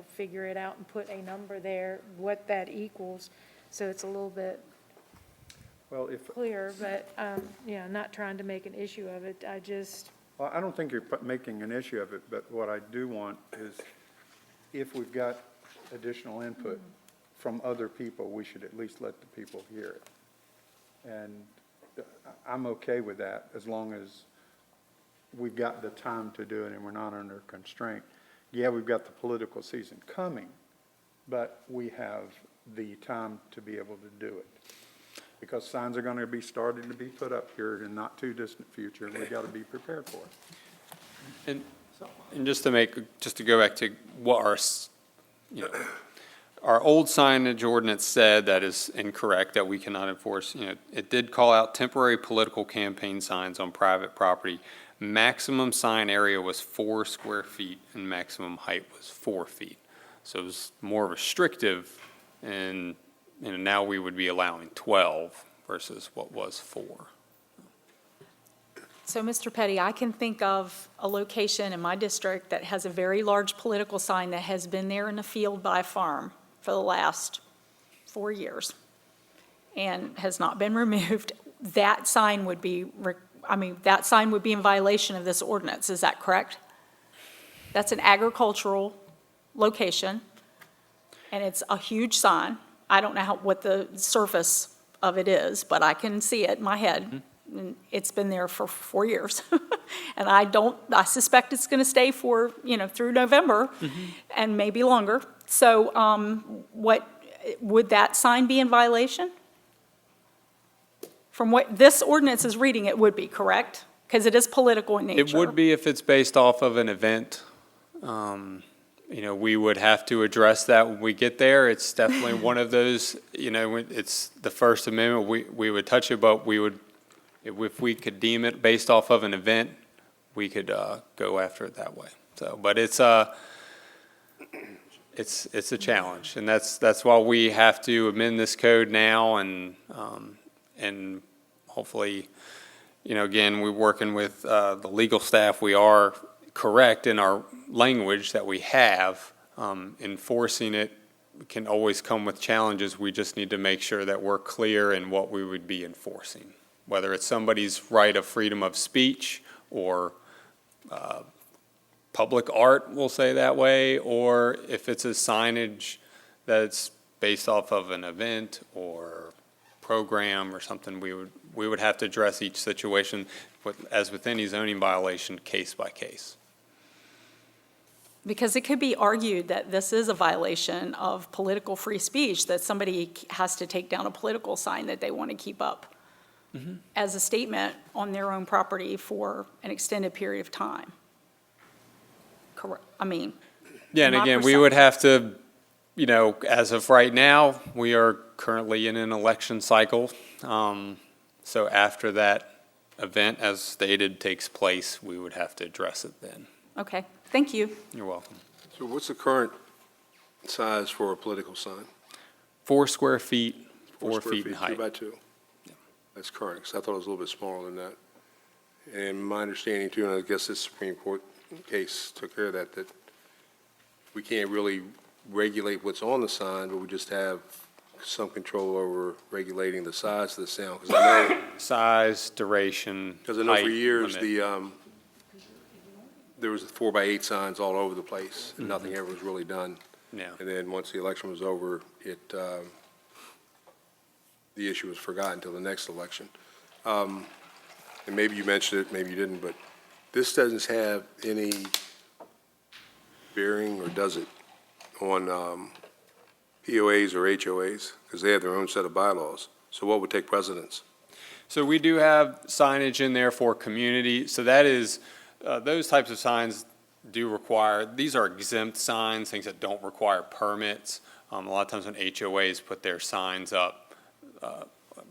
figure it out and put a number there, what that equals, so it's a little bit clear, but, not trying to make an issue of it. Well, I don't think you're making an issue of it, but what I do want is, if we've got additional input from other people, we should at least let the people hear it. And I'm okay with that, as long as we've got the time to do it and we're not under constraint. Yeah, we've got the political season coming, but we have the time to be able to do it. Because signs are going to be starting to be put up here in not too distant future, and we've got to be prepared for it. And just to go back to what our old signage ordinance said that is incorrect, that we cannot enforce, it did call out temporary political campaign signs on private property. Maximum sign area was 4 square feet and maximum height was 4 feet. So it was more restrictive, and now we would be allowing 12 versus what was 4. So, Mr. Petty, I can think of a location in my district that has a very large political sign that has been there in a field by a farm for the last 4 years and has not been removed. that sign would be, that sign would be in violation of this ordinance, is that correct? That's an agricultural location, and it's a huge sign. I don't know what the surface of it is, but I can see it in my head. And it's been there for 4 years. And I suspect it's going to stay for, through November and maybe longer. So would that sign be in violation? From what this ordinance is reading, it would be, correct? Because it is political in nature. It would be if it's based off of an event. We would have to address that when we get there. It's definitely one of those, it's the First Amendment, we would touch it, but we would, if we could deem it based off of an event, we could go after it that way. So, but it's a challenge, and that's why we have to amend this code now, and hopefully, again, we're working with the legal staff. We are correct in our language that we have. Enforcing it can always come with challenges. We just need to make sure that we're clear in what we would be enforcing, whether it's somebody's right of freedom of speech or public art, we'll say that way, or if it's a signage that's based off of an event or program or something, we would have to address each situation as with any zoning violation, case by case. Because it could be argued that this is a violation of political free speech, that somebody has to take down a political sign that they want to keep up as a statement on their own property for an extended period of time. Correct. Yeah, and my again, we would have to, as of right now, we are currently in an election cycle. So after that event, as stated, takes place, we would have to address it then. Okay, thank you. You're welcome. So what's the current size for a political sign? 4 square feet, 4 4 square feet in height. 2 by 2? That's current, because I thought it was a little bit smaller than that. And my understanding too, and I guess this Supreme Court case took care of that we can't really regulate what's on the sign, but we just have some control over regulating the size of the sound. Because I know, Size, duration, because I know for height years, limit. there was 4 by 8 signs all over the place, and nothing ever was really done. Yeah. And then once the election was over, the issue was forgotten until the next election. And maybe you mentioned it, maybe you didn't, but this doesn't have any bearing, or does it, on POAs or HOAs? Because they have their own set of bylaws. So what would take precedence? So we do have signage in there for community. So that is, those types of signs do require, these are exempt signs, things that don't require permits. A lot of times when HOAs put their signs up,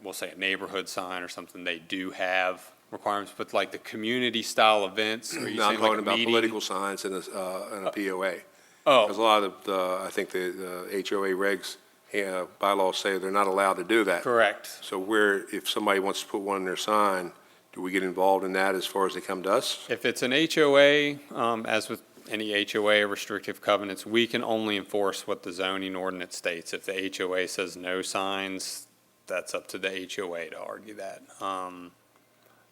we'll say a neighborhood sign or something, they do have requirements, but like the community style events, are you No, I'm saying like talking a about meeting? political signs and a POA. Oh, Because a lot of I think the HOA regs, bylaws say they're not allowed to do that. correct. So if somebody wants to put one in their sign, do we get involved in that as far as they come to us? If it's an HOA, as with any HOA or restrictive covenants, we can only enforce what the zoning ordinance states. If the HOA says no signs, that's up to the HOA to argue that.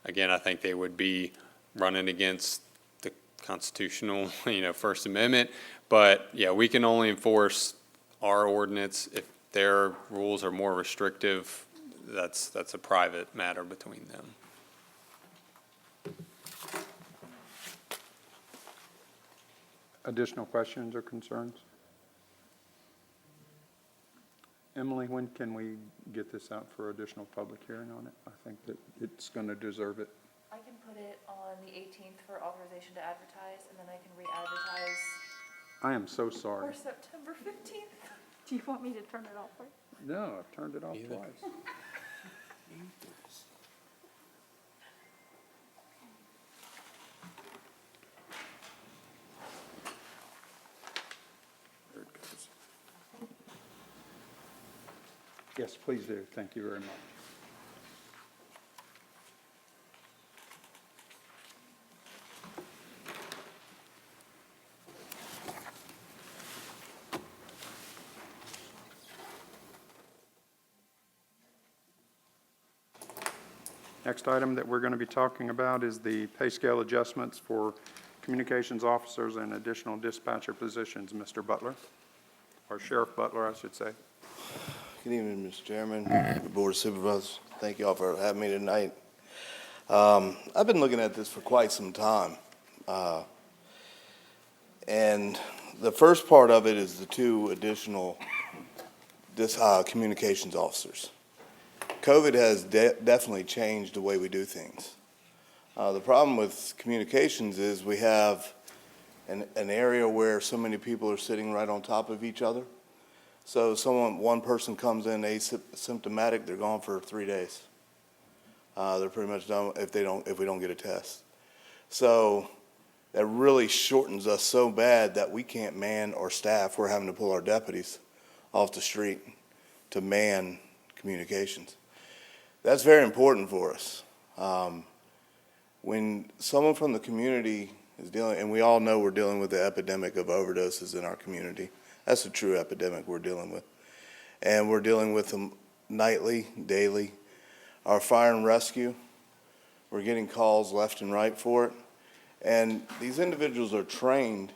Again, I think they would be running against the constitutional, First Amendment. But yeah, we can only enforce our ordinance. If their rules are more restrictive, that's a private matter between them. Additional questions or concerns? Emily, when can we get this out for additional public hearing on it? I think that it's going to deserve it. I can put it on the 18th for authorization to advertise, and then I can re-advertise I am so sorry. for September 15th. Do you want me to turn it off? No, I've turned it off twice. There it goes. Yes, please do. Thank you very much. Next item that we're going to be talking about is the pay scale adjustments for communications officers and additional dispatcher positions. Mr. Butler, or Sheriff Butler, I should say. Good evening, Mr. Chairman, Board of Supervisors. Thank you all for having me tonight. I've been looking at this for quite some time. And the first part of it is the two additional communications officers. COVID has definitely changed the way we do things. The problem with communications is we have an area where so many people are sitting right on top of each other. So one person comes in asymptomatic, they're gone for 3 days. They're pretty much done if we don't get a test. So that really shortens us so bad that we can't man or staff. We're having to pull our deputies off the street to man communications. That's very important for us. When someone from the community is dealing, and we all know we're dealing with the epidemic of overdoses in our community. That's a true epidemic we're dealing with. And we're dealing with them nightly, daily. Our fire and rescue, we're getting calls left and right for it. And these individuals are trained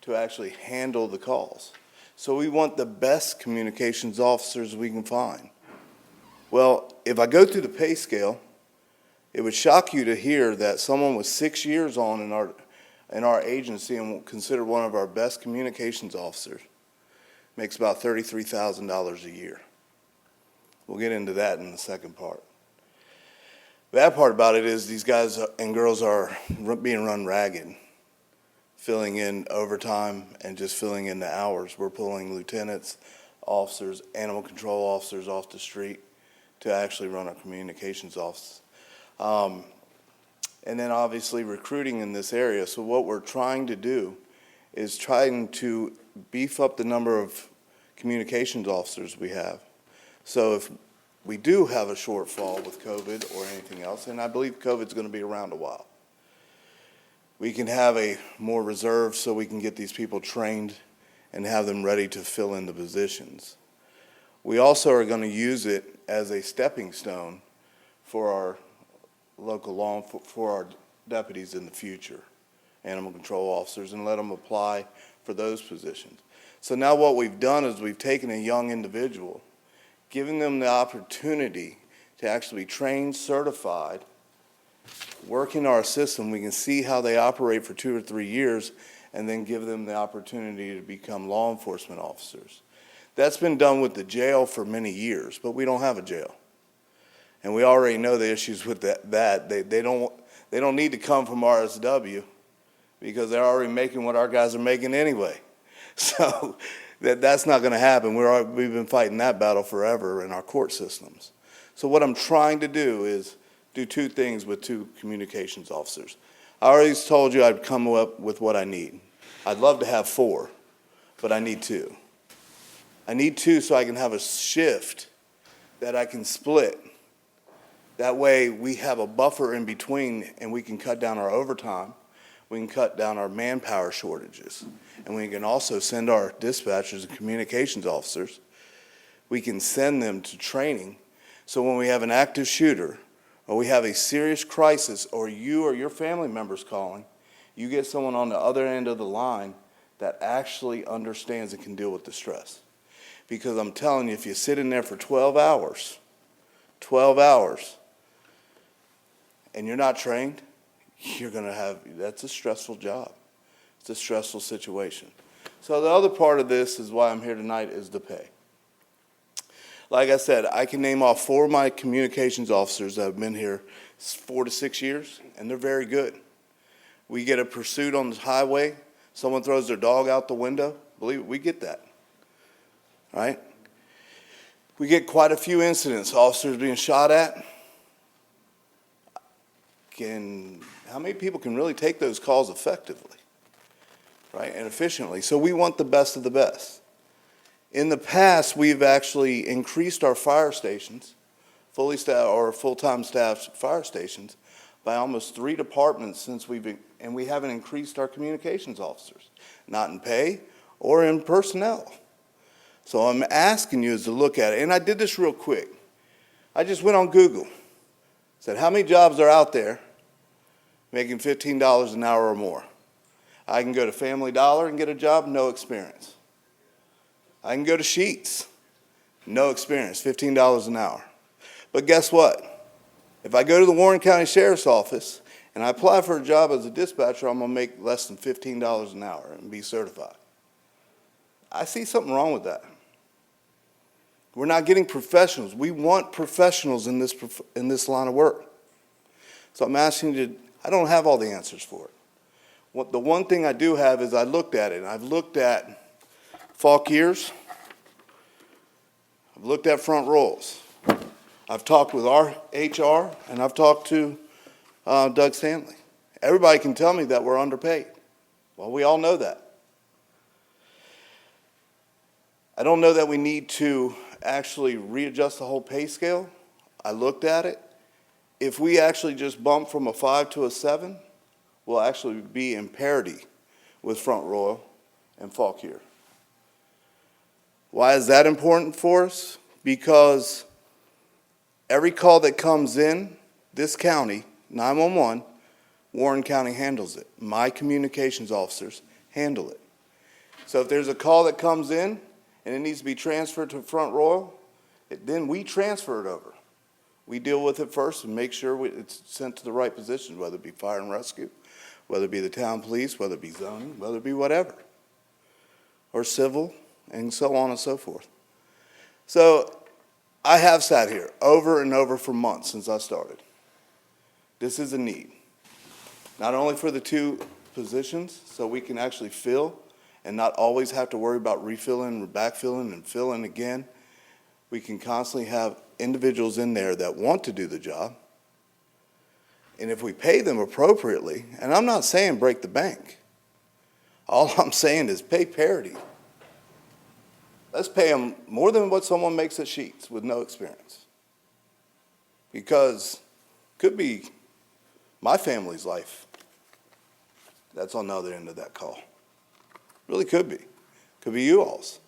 to actually handle the calls. So we want the best communications officers we can find. Well, if I go through the pay scale, it would shock you to hear that someone with 6 years on in our agency and considered one of our best communications officers makes about $33,000 a year. We'll get into that in the second part. The bad part about it is these guys and girls are being run ragged, filling in overtime and just filling in the hours. We're pulling lieutenants, officers, animal control officers off the street to actually run our communications office. And then obviously recruiting in this area. So what we're trying to do is trying to beef up the number of communications officers we have. So if we do have a shortfall with COVID or anything else, and I believe COVID's going to be around a while, we can have a more reserve so we can get these people trained and have them ready to fill in the positions. We also are going to use it as a stepping stone for our local law, for our deputies in the future, animal control officers, and let them apply for those positions. So now what we've done is we've taken a young individual, giving them the opportunity to actually be trained, certified, work in our system. We can see how they operate for 2 or 3 years, and then give them the opportunity to become law enforcement officers. That's been done with the jail for many years, but we don't have a jail. And we already know the issues with that. They don't need to come from RSW because they're already making what our guys are making anyway. So that's not going to happen. We've been fighting that battle forever in our court systems. So what I'm trying to do is do 2 things with 2 communications officers. I already told you I'd come up with what I need. I'd love to have 4, but I need 2. I need 2 so I can have a shift that I can split. That way we have a buffer in between and we can cut down our overtime. We can cut down our manpower shortages. And we can also send our dispatchers and communications officers, we can send them to training. So when we have an active shooter or we have a serious crisis or you or your family members calling, you get someone on the other end of the line that actually understands and can deal with the stress. Because I'm telling you, if you sit in there for 12 hours, and you're not trained, you're going to have, that's a stressful job. It's a stressful situation. So the other part of this is why I'm here tonight is the pay. Like I said, I can name off 4 of my communications officers that have been here 4 to 6 years, and they're very good. We get a pursuit on the highway, someone throws their dog out the window, believe it, we get that, right? We get quite a few incidents, officers being shot at. How many people can really take those calls effectively, right, and efficiently? So we want the best of the best. In the past, we've actually increased our fire stations, fully staffed or full-time staffed fire stations, by almost 3 departments and we haven't increased our communications officers, not in pay or in personnel. So I'm asking you is to look at it, and I did this real quick. I just went on Google. Said, how many jobs are out there making $15 an hour or more? I can go to Family Dollar and get a job, no experience. I can go to Sheetz, no experience, $15 an hour. But guess what? If I go to the Warren County Sheriff's Office and I apply for a job as a dispatcher, I'm going to make less than $15 an hour and be certified. I see something wrong with that. We're not getting professionals. We want professionals in this line of work. So I'm asking you, I don't have all the answers for it. The one thing I do have is I looked at it, and I've looked at Fauquiers, I've looked at front rows. I've talked with our HR, and I've talked to Doug Stanley. Everybody can tell me that we're underpaid. Well, we all know that. I don't know that we need to actually readjust the whole pay scale. I looked at it. If we actually just bump from a 5 to a 7, we'll actually be in parity with Front Royal and Fauquier. Why is that important for us? Because every call that comes in this county, 911, Warren County handles it. My communications officers handle it. So if there's a call that comes in and it needs to be transferred to Front Royal, then we transfer it over. We deal with it first and make sure it's sent to the right position, whether it be fire and rescue, whether it be the town police, whether it be zoning, whether it be whatever, or civil, and so on and so forth. So I have sat here over and over for months since I started. This is a need, not only for the 2 positions, so we can actually fill and not always have to worry about refilling or backfilling and filling again. We can constantly have individuals in there that want to do the job. And if we pay them appropriately, and I'm not saying break the bank, all I'm saying is pay parity. Let's pay them more than what someone makes at Sheetz with no experience. Because it could be my family's life that's on the other end of that call. Really could be. Could be you all's.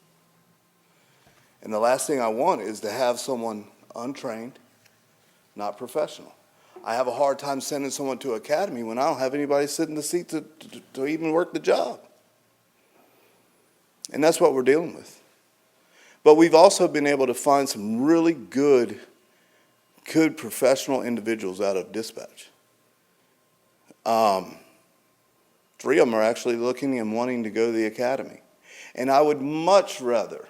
And the last thing I want is to have someone untrained, not professional. I have a hard time sending someone to academy when I don't have anybody sit in the seat to even work the job. And that's what we're dealing with. But we've also been able to find some really good professional individuals out of dispatch. 3 of them are actually looking and wanting to go to the academy. And I would much rather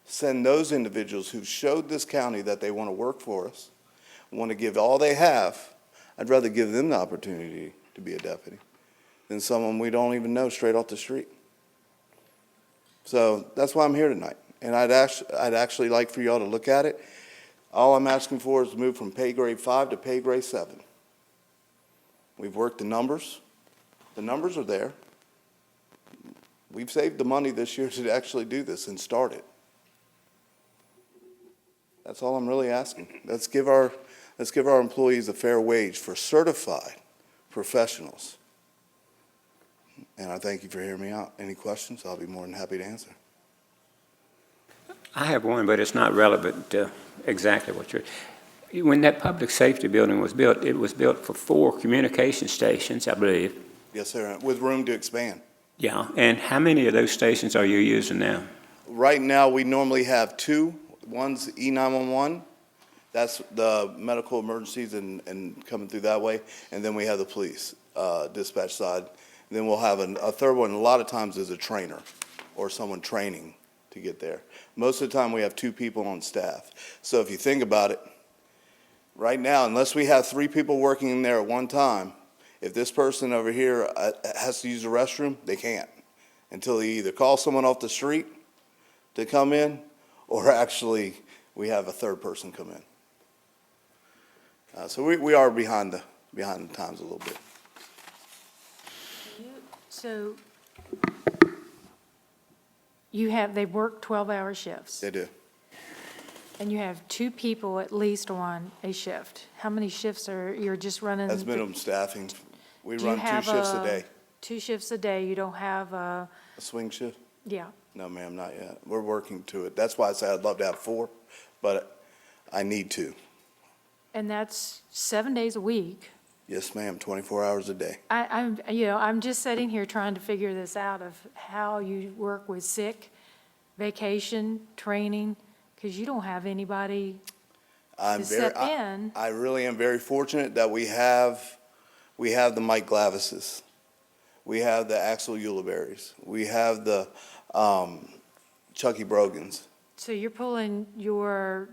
send those individuals who showed this county that they want to work for us, want to give all they have. I'd rather give them the opportunity to be a deputy than someone we don't even know straight off the street. So that's why I'm here tonight. And I'd actually like for y'all to look at it. All I'm asking for is to move from pay grade 5 to pay grade 7. We've worked the numbers. The numbers are there. We've saved the money this year to actually do this and start it. That's all I'm really asking. Let's give our employees a fair wage for certified professionals. And I thank you for hearing me out. Any questions? I'll be more than happy to answer. I have one, but it's not relevant to exactly what you're... When that public safety building was built, it was built for 4 communication stations, I believe. Yes, sir, with room to expand. Yeah, and how many of those stations are you using now? Right now, we normally have 2. One's E911. That's the medical emergencies and coming through that way. And then we have the police dispatch side. And then we'll have a third one. A lot of times is a trainer or someone training to get there. Most of the time, we have 2 people on staff. So if you think about it, right now, unless we have 3 people working in there at one time, if this person over here has to use the restroom, they can't until they either call someone off the street to come in or actually we have a third person come in. So we are behind the times a little bit. So they work 12-hour shifts, They do. and you have 2 people at least on a shift. How many shifts you're just running? That's minimum staffing. We Do you run 2 have shifts a day. 2 shifts a day, you don't have A swing shift? yeah. No, ma'am, not yet. We're working to it. That's why I say I'd love to have 4, but I need 2. And that's 7 days a week. Yes, ma'am, 24 hours a day. I'm just sitting here trying to figure this out of how you work with sick, vacation, training, because you don't have anybody to step in. I really am very fortunate that we have the Mike Glavises. We have the Axel Uliberries. We have the Chucky Brogans. So you're pulling your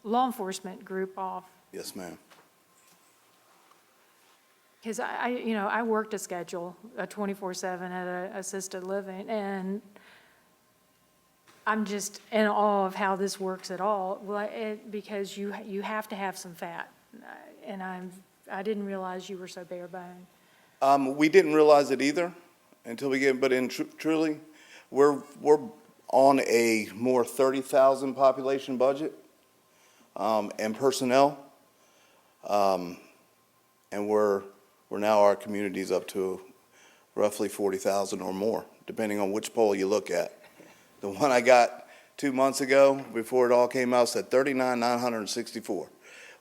law enforcement group off. Yes, ma'am. Because I worked a schedule, a 24/7 at a assisted living, and I'm just in awe of how this works at all. Well, because you have to have some fat, and I didn't realize you were so bare bone. We didn't realize it either until we get, but truly, we're on a more 30,000 population budget, and personnel. And we're now, our community's up to roughly 40,000 or more, depending on which poll you look at. The one I got 2 months ago, before it all came out, said 39,964.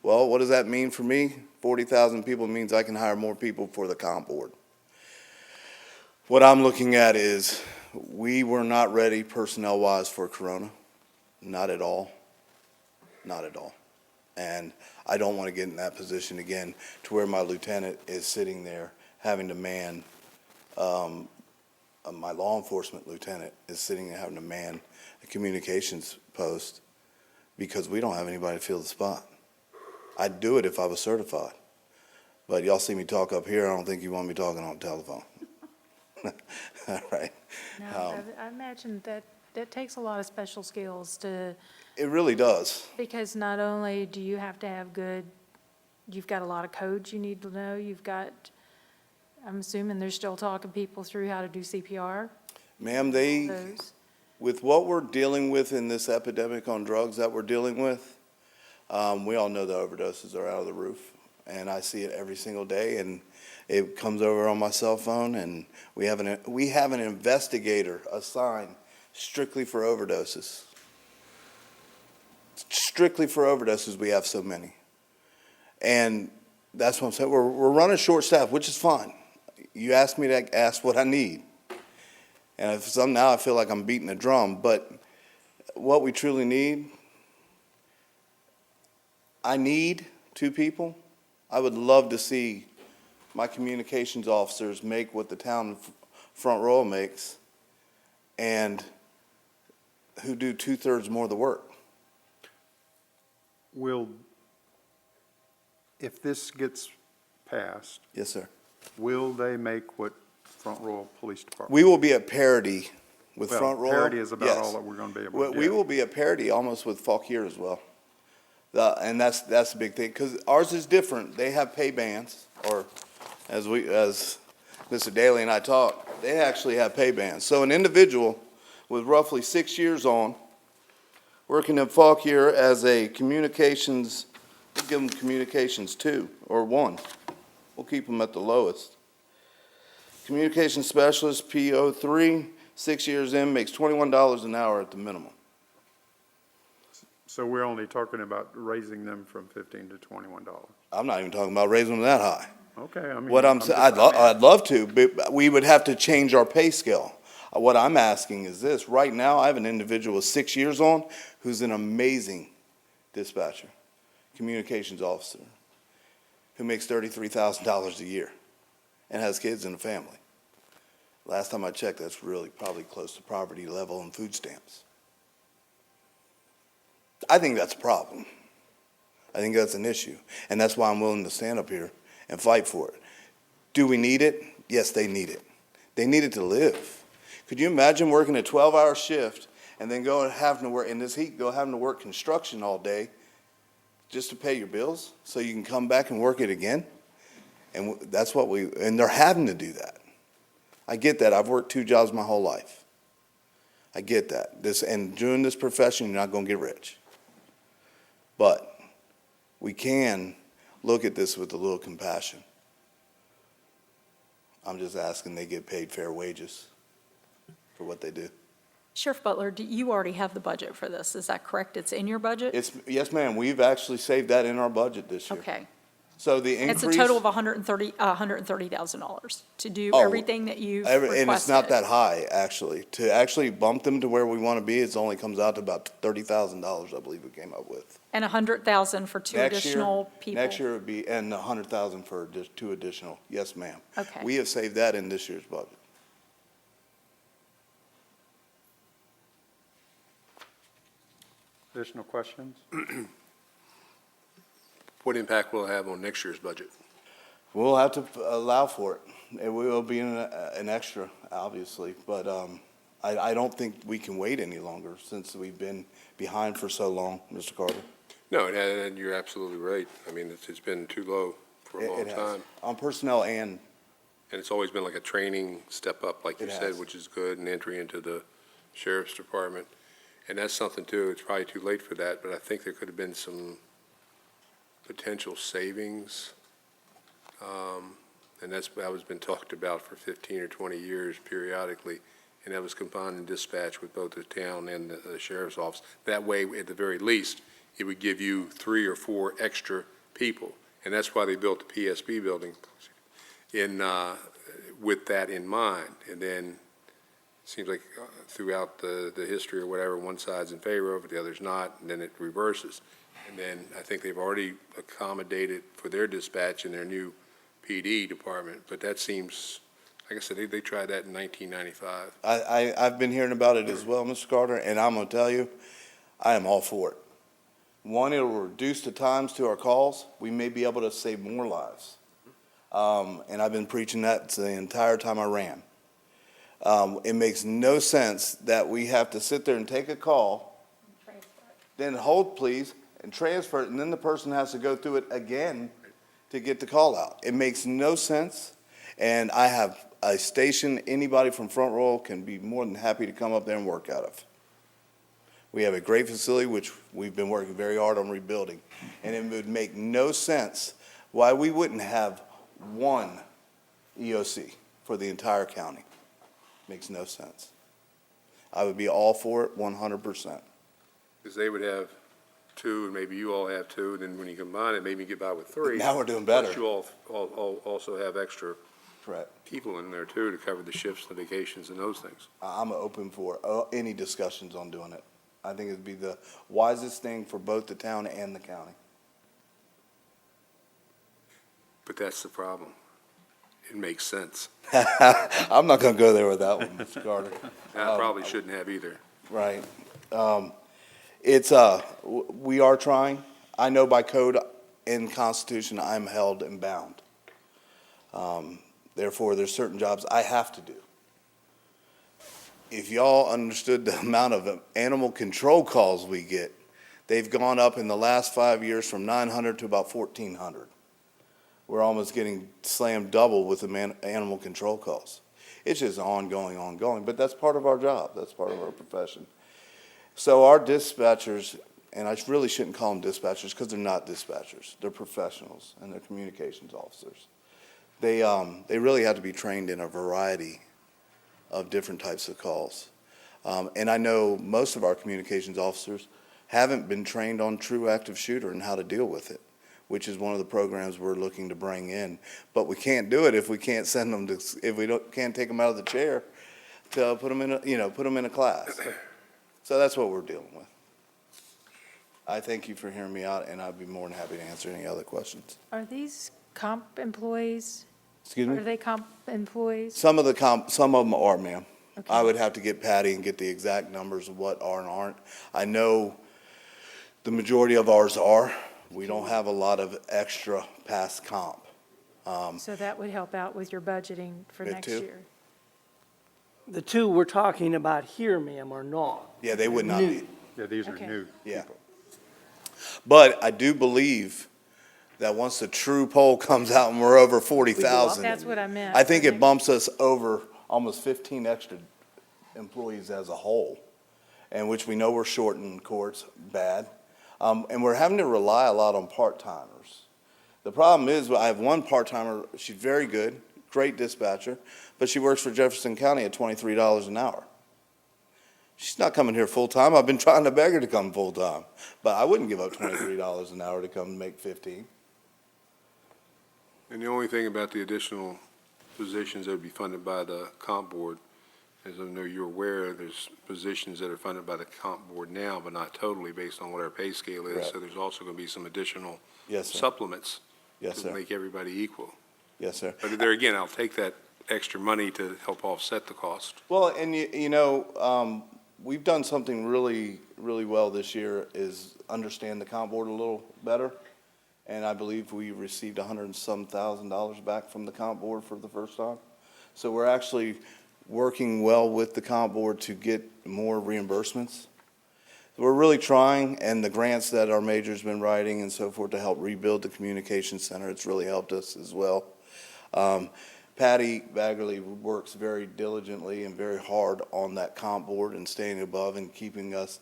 Well, what does that mean for me? 40,000 people means I can hire more people for the comp board. What I'm looking at is, we were not ready personnel-wise for Corona. Not at all. Not at all. And I don't want to get in that position again, to where my lieutenant is sitting there having to man, my law enforcement lieutenant is sitting there having to man a communications post because we don't have anybody to fill the spot. I'd do it if I was certified. But y'all see me talk up here, I don't think you want me talking on the telephone. All right. No, I imagine that takes a lot of special skills to. It really does. Because not only do you have to have you've got a lot of codes you need to know, I'm assuming they're still talking people through how to do CPR? Ma'am, with what we're dealing with in this epidemic on drugs that we're dealing with, we all know the overdoses are out of the roof. And I see it every single day, and it comes over on my cell phone, and we have an investigator assigned strictly for overdoses. Strictly for overdoses, we have so many. And that's what I'm saying. We're running short staff, which is fine. You asked me to ask what I need. And now I feel like I'm beating a drum, but what we truly need, I need 2 people. I would love to see my communications officers make what the town front row makes, and who do 2/3 more of the work. If this gets passed, Yes, sir. will they make what Front Royal Police Department? We will be at parity with Well, Front Royal. parity is about Yes. all that we're gonna be able to do. We will be at parity almost with Fauquier as well. And that's the big thing, because ours is different. They have pay bands, or as Mr. Daly and I talked, they actually have pay bands. So an individual with roughly 6 years on, working at Fauquier as a communications, we'll give them communications 2 or 1. We'll keep them at the lowest. Communications specialist, PO3, 6 years in, makes $21 an hour at the minimum. So we're only talking about raising them from $15 to $21. I'm not even talking about raising them that high. Okay, I mean. What I'd love to, but we would have to change our pay scale. What I'm asking is this: right now, I have an individual with 6 years on who's an amazing dispatcher, communications officer, who makes $33,000 a year and has kids and a family. Last time I checked, that's really probably close to poverty level and food stamps. I think that's a problem. I think that's an issue. And that's why I'm willing to stand up here and fight for it. Do we need it? Yes, they need it. They need it to live. Could you imagine working a 12-hour shift and then having to work in this heat, having to work construction all day just to pay your bills so you can come back and work it again? And that's what and they're having to do that. I get that. I've worked 2 jobs my whole life. I get that. And doing this profession, you're not going to get rich. But we can look at this with a little compassion. I'm just asking they get paid fair wages for what they do. Sheriff Butler, you already have the budget for this, is that correct? It's in your budget? Yes, ma'am, we've actually saved that in our budget this year. Okay. So the increase. It's a total of $130,000 to do Oh, everything that you've requested. And it's not that high, actually. To actually bump them to where we want to be, it only comes out to about $30,000, I believe we came up with. And 100,000 for two Next year- additional people? Next year would be, and 100,000 for just 2 additional, yes, ma'am. Okay. We have saved that in this year's budget. Additional questions? What impact will it have on next year's budget? We'll have to allow for it. It will be an extra, obviously, but I don't think we can wait any longer since we've been behind for so long, Mr. Carter. No, and you're absolutely right. I mean, it's been too low for a long It has. time. On personnel and, And it's always been like a training step up, like you It said, has. which is good, and entry into the sheriff's department. And that's something too, it's probably too late for that, but I think there could have been some potential savings. And that was been talked about for 15 or 20 years periodically, and that was combined in dispatch with both the town and the sheriff's office. That way, at the very least, it would give you 3 or 4 extra people. And that's why they built the PSB building with that in mind. And then it seems like throughout the history or whatever, one side's in favor of it, the other's not, and then it reverses. And then I think they've already accommodated for their dispatch in their new PD department, but that seems, like I said, they tried that in 1995. I've been hearing about it as well, Mr. Carter, and I'm going to tell you, I am all for it. One, it'll reduce the times to our calls. We may be able to save more lives. And I've been preaching that the entire time I ran. It makes no sense that we have to sit there and take a call, then hold please, and transfer it, and then the person has to go through it again to get the call out. It makes no sense, and I have a station anybody from Front Royal can be more than happy to come up there and work out of. We have a great facility, which we've been working very hard on rebuilding, and it would make no sense why we wouldn't have one EOC for the entire county. Makes no sense. I would be all for it 100%. Because they would have 2, and maybe you all have 2, and then when you combine it, maybe you get by with 3. Now we're doing better. Plus you all also have extra Correct. people in there too to cover the shifts, the vacations, and those things. I'm open for any discussions on doing it. I think it'd be the wisest thing for both the town and the county. But that's the problem. It makes sense. I'm not going to go there with that one, Mr. Carter. I probably shouldn't have either. Right. We are trying. I know by code and Constitution, I'm held and bound. Therefore, there's certain jobs I have to do. If y'all understood the amount of animal control calls we get, they've gone up in the last 5 years from 900 to about 1,400. We're almost getting slammed double with the animal control calls. It's just ongoing, but that's part of our job. That's part of our profession. So our dispatchers, and I really shouldn't call them dispatchers because they're not dispatchers. They're professionals and they're communications officers. They really have to be trained in a variety of different types of calls. And I know most of our communications officers haven't been trained on true active shooter and how to deal with it, which is one of the programs we're looking to bring in. But we can't do it if we can't send them to, if we can't take them out of the chair to put them in a class. So that's what we're dealing with. I thank you for hearing me out, and I'd be more than happy to answer any other questions. Are these comp employees? Excuse me? Are they comp employees? Some of them are, ma'am. Okay. I would have to get Patty and get the exact numbers of what are and aren't. I know the majority of ours are. We don't have a lot of extra past comp. So that would help out with your budgeting for It next too. year. The two we're talking about here, ma'am, are not. Yeah, they would not be. Yeah, these are Okay. new. Yeah. But I do believe that once the true poll comes out and we're over 40,000, That's what I meant. I think it bumps us over almost 15 extra employees as a whole, and which we know we're short in courts, bad. And we're having to rely a lot on part-timers. The problem is, I have one part-timer, she's very good, great dispatcher, but she works for Jefferson County at $23 an hour. She's she's not coming here full-time. I've been trying to beg her to come full-time. But I wouldn't give up $23 an hour to come make 15. And the only thing about the additional positions that would be funded by the comp board, as I know you're aware, there's positions that are funded by the comp board now, but not totally based on what our pay scale is. Correct. So there's also going to be some additional Yes, sir. supplements Yes, to sir. make everybody equal. Yes, sir. But there again, I'll take that extra money to help offset the cost. Well, and you know, we've done something really, really well this year is understand the comp board a little better. And I believe we received $100 and some thousand back from the comp board for the first time. So we're actually working well with the comp board to get more reimbursements. We're really trying, and the grants that our major's been writing and so forth to help rebuild the communication center, it's really helped us as well. Patty Baggerly works very diligently and very hard on that comp board and staying above and keeping us,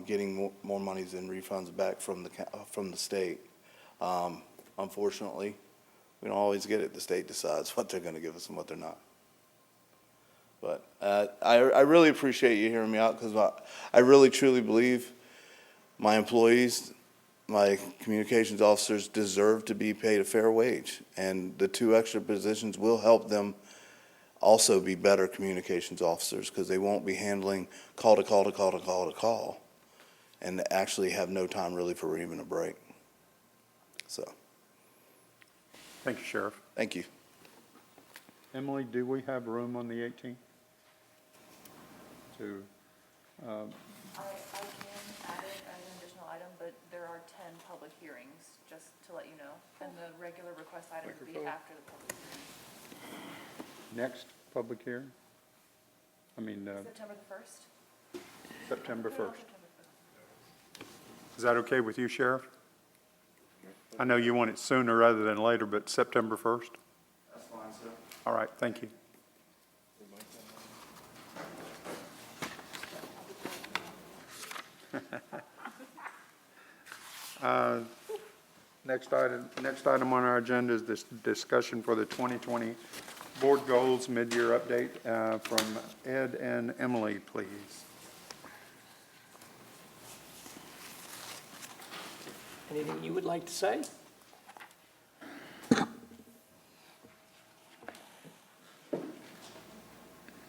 getting more monies and refunds back from the state. Unfortunately, we don't always get it. The state decides what they're going to give us and what they're not. But I really appreciate you hearing me out because I really truly believe my employees, my communications officers deserve to be paid a fair wage. And the 2 extra positions will help them also be better communications officers because they won't be handling call to call to call to call to call and actually have no time really for even a break. So, Thank you, Sheriff. thank you. Emily, do we have room on the 18th? To, I can add it as an additional item, but there are 10 public hearings, just to let you know. And the regular request item would be after the public hearing. next public hearing? I mean, September the 1st? September 1st. September 1st. Is that okay with you, Sheriff? I know you want it sooner rather than later, but September 1st? That's fine, sir. All right, thank you. Next item on our agenda is this discussion for the 2020 board goals mid-year update from Ed and Emily, please. Anything you would like to say?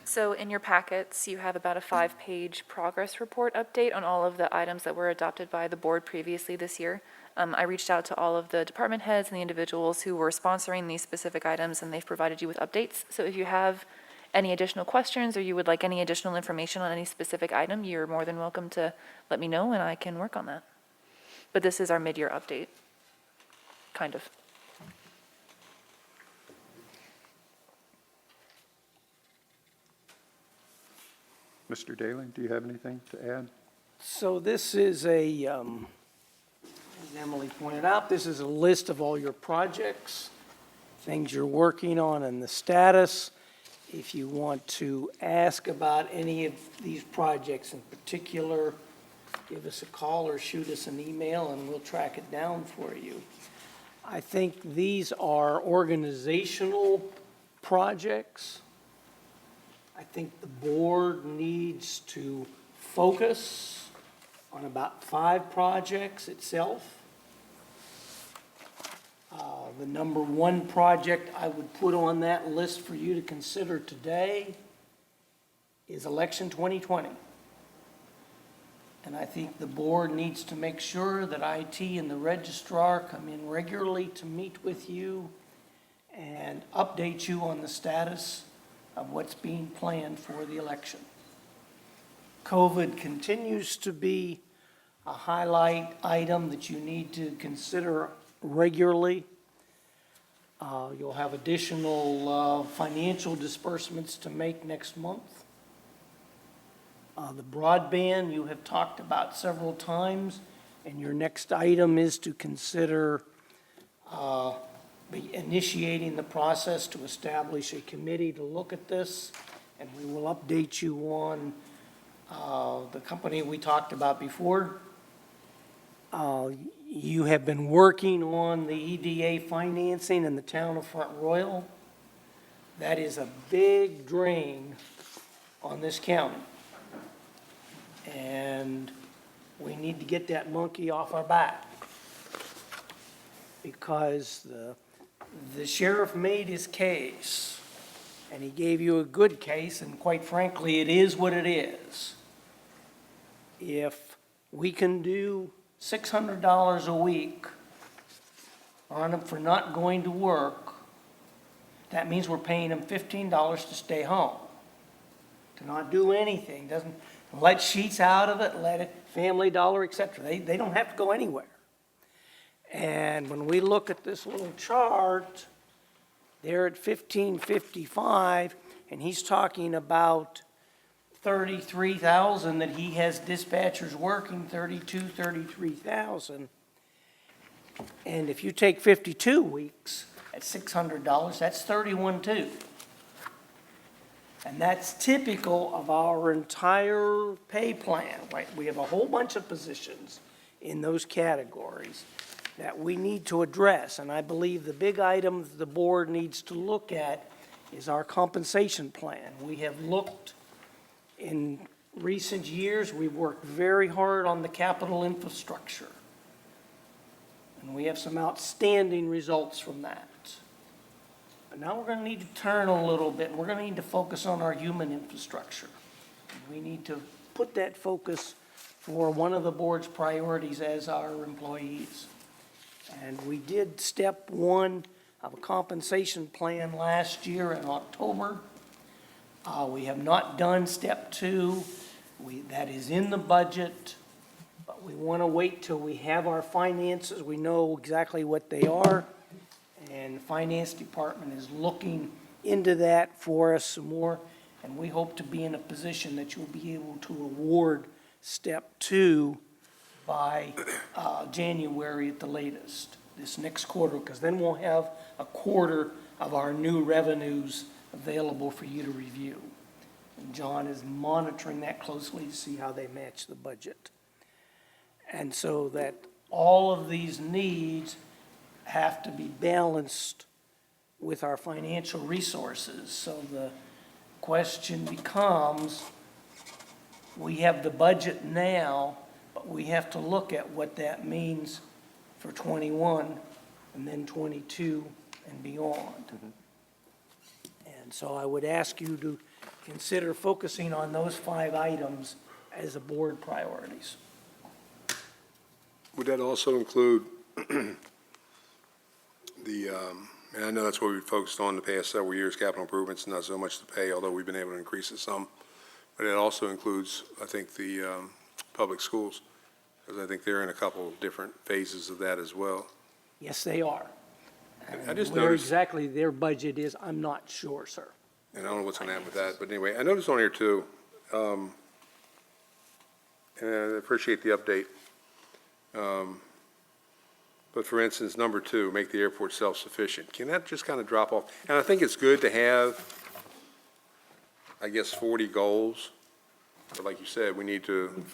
So in your packets, you have about a 5-page progress report update on all of the items that were adopted by the board previously this year. I reached out to all of the department heads and the individuals who were sponsoring these specific items, and they've provided you with updates. So if you have any additional questions or you would like any additional information on any specific item, you're more than welcome to let me know and I can work on that. But this is our mid-year update, kind of. Mr. Daly, do you have anything to add? So this is a, as Emily pointed out, this is a list of all your projects, things you're working on and the status. If you want to ask about any of these projects in particular, give us a call or shoot us an email and we'll track it down for you. I think these are organizational projects. I think the board needs to focus on about 5 projects itself. The number 1 project I would put on that list for you to consider today is Election 2020. And I think the board needs to make sure that IT and the registrar come in regularly to meet with you and update you on the status of what's being planned for the election. COVID continues to be a highlight item that you need to consider regularly. You'll have additional financial disbursements to make next month. The broadband you have talked about several times, and your next item is to consider initiating the process to establish a committee to look at this, and we will update you on the company we talked about before. You have been working on the EDA financing in the town of Front Royal. That is a big drain on this county. And we need to get that monkey off our back. Because the sheriff made his case, and he gave you a good case, and quite frankly, it is what it is. If we can do $600 a week on them for not going to work, that means we're paying them $15 to stay home, to not do anything, doesn't, let Sheets out of it, let it, Family Dollar, et cetera. They don't have to go anywhere. And when we look at this little chart, they're at 1555, and he's talking about 33,000 that he has dispatchers working, 33,000. And if you take 52 weeks at $600, that's 31,200. And that's typical of our entire pay plan, right? We have a whole bunch of positions in those categories that we need to address. And I believe the big item the board needs to look at is our compensation plan. We have looked in recent years, we've worked very hard on the capital infrastructure. And we have some outstanding results from that. But now we're going to need to turn a little bit. We're going to need to focus on our human infrastructure. We need to put that focus for one of the board's priorities as our employees. And we did step one of a compensation plan last year in October. We have not done step two. That is in the budget, but we want to wait till we have our finances. We know exactly what they are. And the finance department is looking into that for us some more. And we hope to be in a position that you'll be able to award step two by January at the latest, this next quarter, because then we'll have a quarter of our new revenues available for you to review. And John is monitoring that closely to see how they match the budget. And so that all of these needs have to be balanced with our financial resources. So the question becomes, we have the budget now, but we have to look at what that means for 21 and then 22 and beyond. And so I would ask you to consider focusing on those 5 items as the board priorities. Would that also include and I know that's what we've focused on the past several years, capital improvements, not so much the pay, although we've been able to increase it some. But it also includes, I think, the public schools, because I think they're in a couple of different phases of that as well. Yes, they are. I just Where noticed, exactly their budget is, I'm not sure, sir. and I don't know what's going to happen with that, but anyway, I noticed on here too, and I appreciate the update. But for instance, number 2, make the airport self-sufficient. Can that just kind of drop off? And I think it's good to have, I guess, 40 goals. But like you said, we need to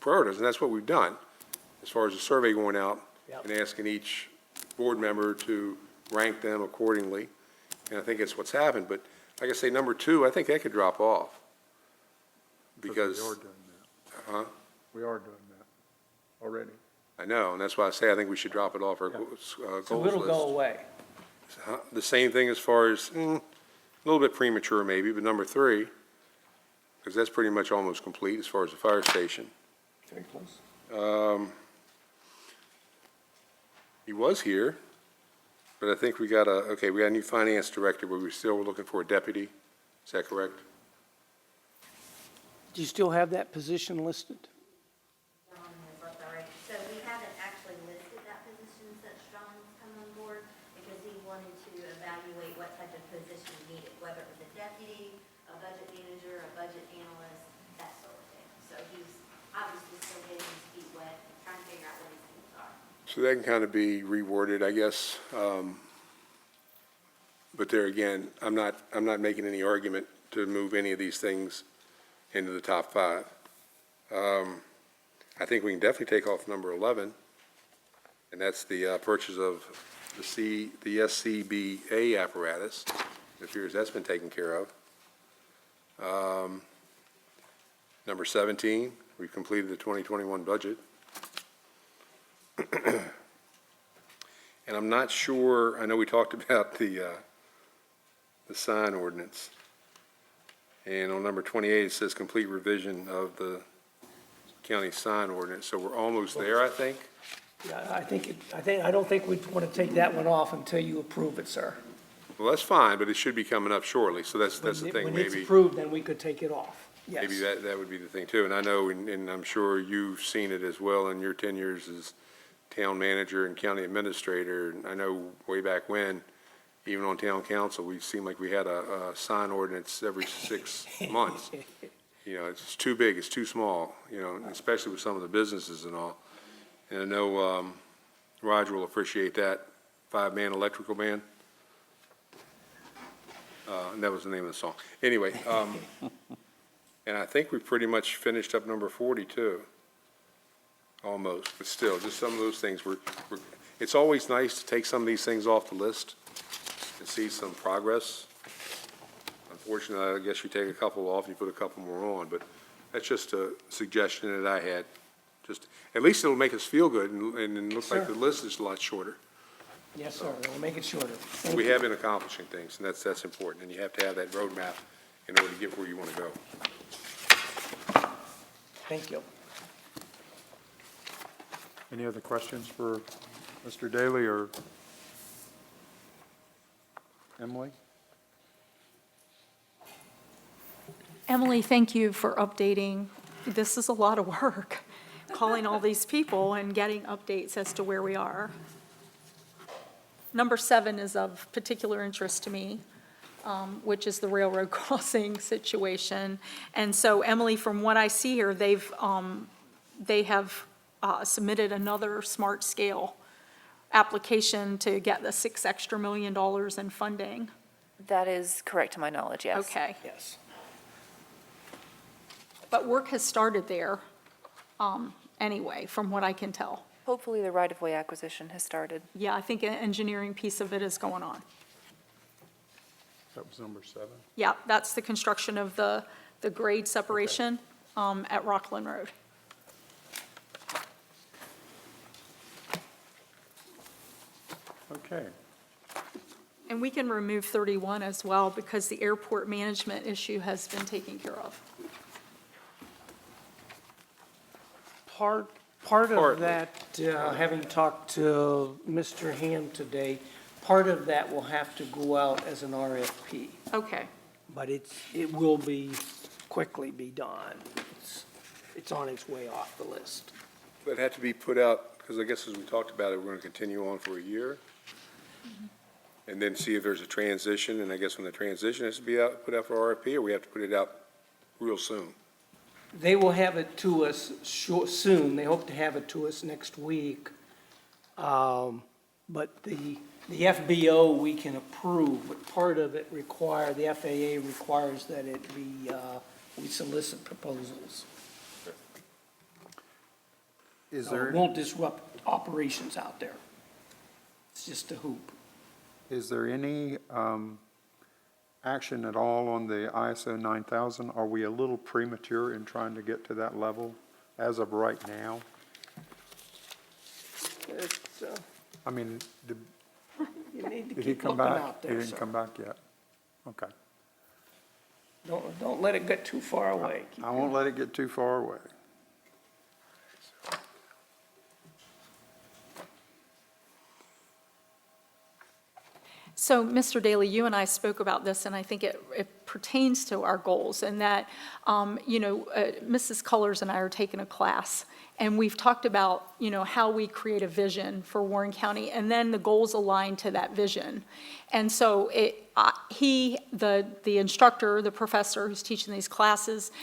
prioritize, and that's what we've done. As far as the survey going out and asking each board member to rank them accordingly. And I think that's what's happened. But like I say, number 2, I think that could drop off. Because. We are doing that. Huh? We are doing that already. I know, and that's why I say I think we should drop it off our goals list. So it'll go away. The same thing as far as, a little bit premature maybe, but number 3, because that's pretty much almost complete as far as the fire station. Very close. He was here, but I think we got we got a new finance director, but we're still looking for a deputy. Is that correct? Do you still have that position listed? John has left already. So we haven't actually listed that position since John's come on board because he wanted to evaluate what type of position he needed, whether it was a deputy, a budget manager, a budget analyst, that sort of thing. So he's obviously still getting his feet wet, trying to figure out what his needs are. So that can kind of be reworded, I guess. But there again, I'm not making any argument to move any of these things into the top 5. I think we can definitely take off number 11, and that's the purchase of the SCBA apparatus. It appears that's been taken care of. Number 17, We completed the 2021 budget. And I'm not sure, I know we talked about the sign ordinance. And on number 28, it says complete revision of the county sign ordinance, so we're almost there, I think. Yeah, I don't think we'd want to take that one off until you approve it, sir. Well, that's fine, but it should be coming up shortly, so that's the thing, When it's maybe. approved, then we could take it off. Yes. Maybe that would be the thing too. And I know, and I'm sure you've seen it as well in your tenures as town manager and county administrator. And I know way back when, even on town council, we seemed like we had a sign ordinance every 6 months. You know, it's too big, it's too small, you know, especially with some of the businesses and all. And I know Roger will appreciate that 5-man electrical band. And that was the name of the song. Anyway, and I think we pretty much finished up number 42, almost, but still, just some of those things. It's always nice to take some of these things off the list and see some progress. Unfortunately, I guess you take a couple off, you put a couple more on, but that's just a suggestion that I had. Just, at least it'll make us feel good, and it looks like the list is a lot shorter. Yes, sir, we'll make it shorter. Thank We you. have been accomplishing things, and that's important, and you have to have that roadmap in order to get where you want to go. Thank you. Any other questions for Mr. Daly or Emily? Emily, thank you for updating. This is a lot of work, calling all these people and getting updates as to where we are. Number 7 is of particular interest to me, which is the railroad crossing situation. And so, Emily, from what I see here, they have submitted another smart scale application to get the $6 million in funding. That is correct to my knowledge, yes. Okay. Yes. But work has started there, anyway, from what I can tell. Hopefully the right-of-way acquisition has started. Yeah, I think an engineering piece of it is going on. That was number 7. Yeah, that's the construction of the grade separation at Rockland Road. Okay. And we can remove 31 as well because the airport management issue has been taken care of. Part of Partly. that, having talked to Mr. Ham today, part of that will have to go out as an RFP, Okay. but it will quickly be done. It's on its way off the list. But it had to be put out, because I guess as we talked about it, we're going to continue on for a year. And then see if there's a transition, and I guess when the transition has to be put out for RFP, or we have to put it out real soon. They will have it to us soon. They hope to have it to us next week. But the FBO we can approve, but part of it the FAA requires that we solicit proposals. Is So there, it won't disrupt operations out there. It's just a hoop. is there any action at all on the ISO 9000? Are we a little premature in trying to get to that level as of right now? It's, I mean, you need to did he keep come looking back? out He there, didn't sir. come back yet? Okay. Don't let it get too far away. I won't let it get too far away. So, Mr. Daly, you and I spoke about this, and I think it pertains to our goals, and that, Mrs. Cullors and I are taking a class, and we've talked about, how we create a vision for Warren County, and then the goals align to that vision. And so the instructor, the professor who's teaching these classes,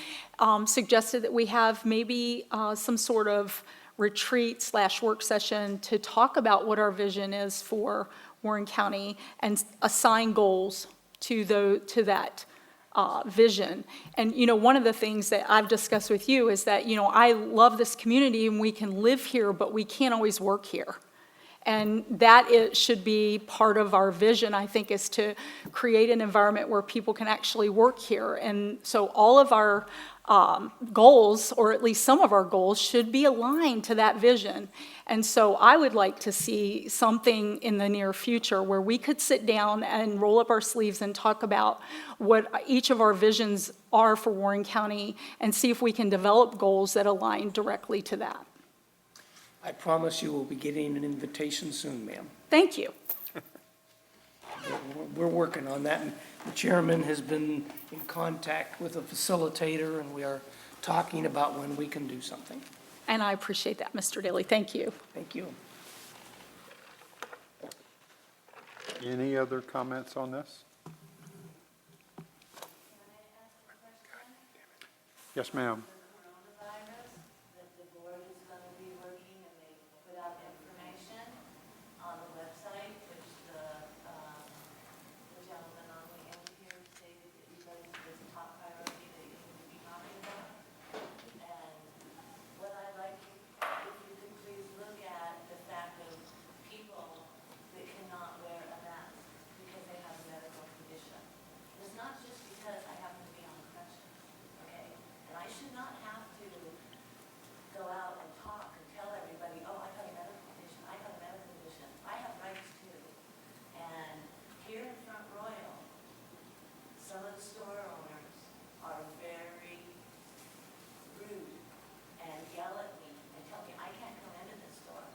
suggested that we have maybe some sort of retreat/work session to talk about what our vision is for Warren County and assign goals to that vision. And, one of the things that I've discussed with you is that, I love this community and we can live here, but we can't always work here. And that should be part of our vision, I think, is to create an environment where people can actually work here. And so all of our goals, or at least some of our goals, should be aligned to that vision. And so I would like to see something in the near future where we could sit down and roll up our sleeves and talk about what each of our visions are for Warren County and see if we can develop goals that align directly to that. I promise you will be getting an invitation soon, ma'am. Thank you. We're working on that, and the chairman has been in contact with a facilitator, and we are talking about when we can do something. And I appreciate that, Mr. Daly. Thank you. Thank you. Any other comments on this? Yes, ma'am. Coronavirus, that the board is going to be working, and they put out information on the website, which the gentleman on the end here stated that you guys, is a top priority that you need to be talking about. And what I'd like, if you could please look at the fact of people that cannot wear a mask because they have a medical condition. It's not just because I happen to be on crutches, okay? And I should not have to go out and talk and tell everybody, oh, I got a medical condition, I got a medical condition. I have rights too. And here in Front Royal, some of the store owners are very rude and yell at me and tell me I can't come into this store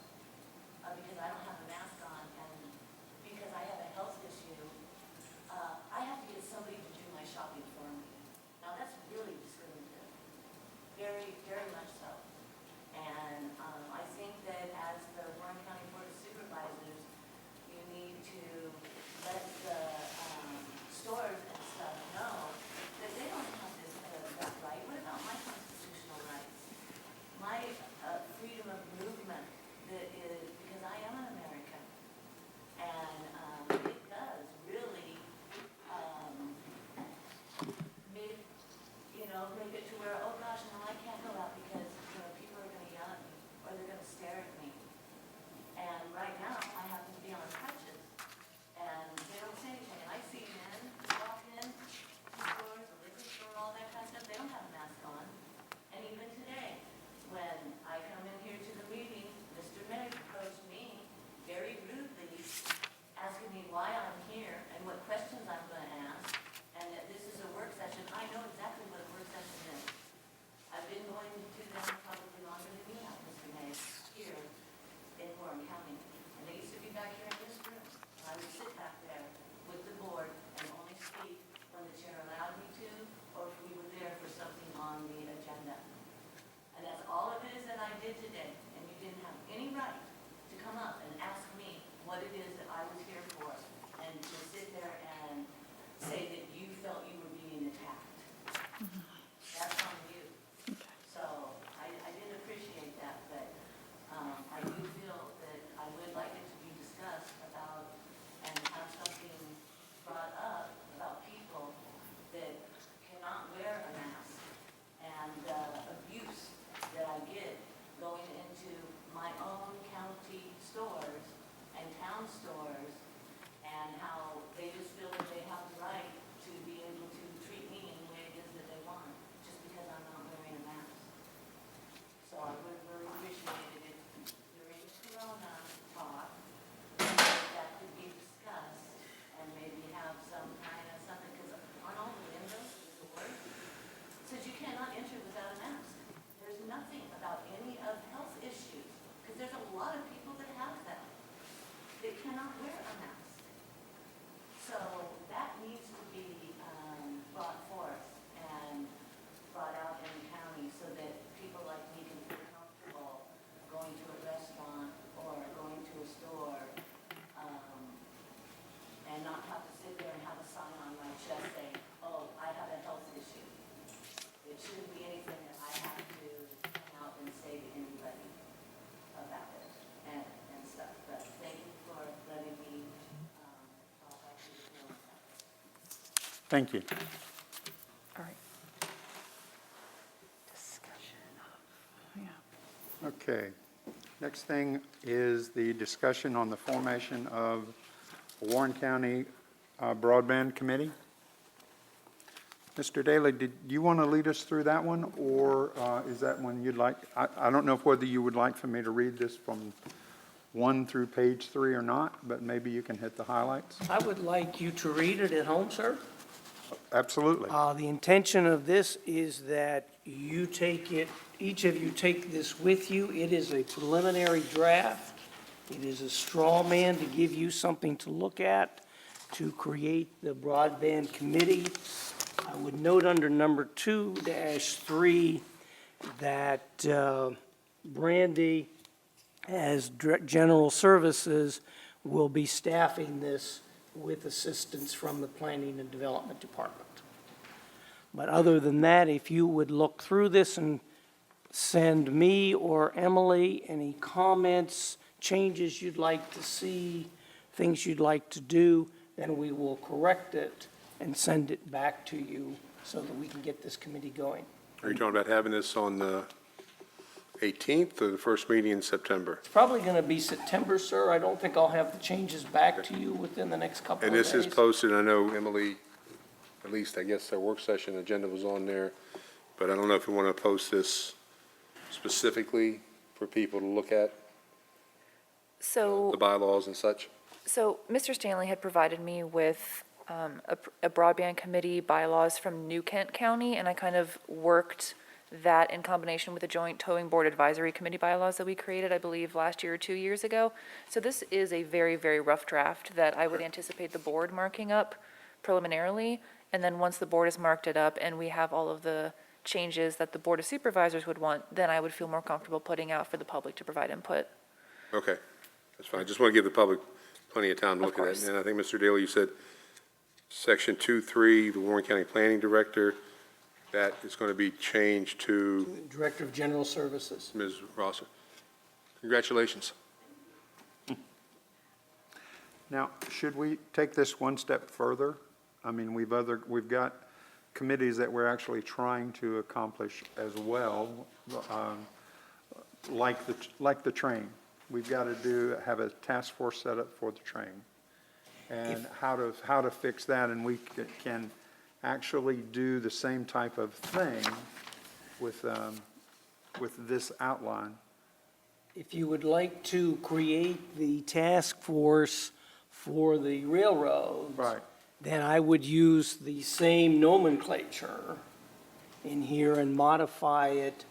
because I don't have a mask on, and because I have a health issue, I have to get somebody to do my shopping for me. Now, that's really discriminative, very, very much so. And I think that as the Warren County Board of Supervisors, you need to let the stores and stuff know that they don't have that right. What about my constitutional rights? My freedom of movement, that is, because I am an American. And it does really make it to where, oh gosh, no, I can't go out because, people are going to yell at me or they're going to stare at me. And right now, I happen to be on crutches and they don't say anything. And I see men walk in stores, a liquor store, all that kind of stuff, they don't have a mask on. And even today, when I come in here to the meeting, Mr. Meg approached me very rudely, asking me why I'm here and what questions I'm going to ask, and that this is a work session. I know exactly what a work session is. I've been going to them probably longer than you have, Mr. Meg, here in Warren County. And they used to be back here in this room. I would sit back there with the board and only speak when the chair allowed me to, or if we were there for something on the agenda. And that's all it is that I did today, and you didn't have any right to come up and ask me what it is that I was here for, and to sit there and say that you felt you were being attacked. That's on you. So I didn't appreciate that, but I do feel that I would like it to be discussed about and have something brought up about people that cannot wear a mask, and the abuse that I get going into my own county stores and town stores, and how they just feel that they have the right to be able to treat me in the way it is that they want, just because I'm not wearing a mask. So I would really appreciate it if during Corona talk, that could be discussed, and maybe have some kind of something, because on all the windows, the doors, it says you cannot enter without a mask. There's nothing about any of health issues, because there's a lot of people that have them. They cannot wear a mask. So that needs to be brought forth and brought out in the county so that people like me can feel comfortable going to a restaurant or going to a store, and not have to sit there and have a sign on my chest saying, oh, I have a health issue. It shouldn't be anything that I have to come out and say to anybody about it and stuff. But thank you for letting me talk back to the feeling. Thank you. All right. Discussion of, yeah. Okay. Next thing is the discussion on the formation of Warren County Broadband Committee. Mr. Daly, did you want to lead us through that one, or is that one you'd like? I don't know whether you would like for me to read this from 1 through page 3 or not, but maybe you can hit the highlights. I would like you to read it at home, sir. Absolutely. The intention of this is that you take it, each of you take this with you. It is a preliminary draft. It is a straw man to give you something to look at, to create the broadband committee. I would note under number 2-3 that Brandy, as General Services, will be staffing this with assistance from the Planning and Development Department. But other than that, if you would look through this and send me or Emily any comments, changes you'd like to see, things you'd like to do, then we will correct it and send it back to you so that we can get this committee going. Are you talking about having this on the 18th or the first meeting in September? It's probably going to be September, sir. I don't think I'll have the changes back to you within the next couple of And days. this is posted, I know Emily, at least I guess their work session agenda was on there, but I don't know if you want to post this specifically for people to look at, So. the bylaws and such. So Mr. Stanley had provided me with a broadband committee bylaws from New Kent County, and I kind of worked that in combination with the joint towing board advisory committee bylaws that we created, I believe, last year or 2 years ago. So this is a very, very rough draft that I would anticipate the board marking up preliminarily, and then once the board has marked it up and we have all of the changes that the Board of Supervisors would want, then I would feel more comfortable putting out for the public to provide input. Okay, that's fine. I just want to give the public plenty of time to Of look at course. that. And I think, Mr. Daly, you said Section 2.3, the Warren County Planning Director, that is going to be changed to Director of General Services. Ms. Rosser. Congratulations. Now, should we take this one step further? I mean, we've got committees that we're actually trying to accomplish as well, like the train. We've got to have a task force set up for the train. And how to fix that, and we can actually do the same type of thing with this outline. If you would like to create the task force for the railroads. Right. Then I would use the same nomenclature in here and modify it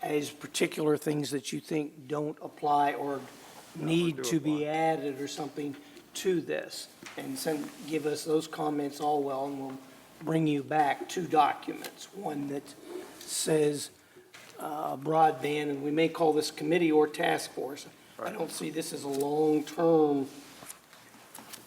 as particular things that you think don't apply or need to be added or something to this. And give us those comments all well, and we'll bring you back 2 documents. One that says broadband, and we may call this committee or task force. I don't see this as a long-term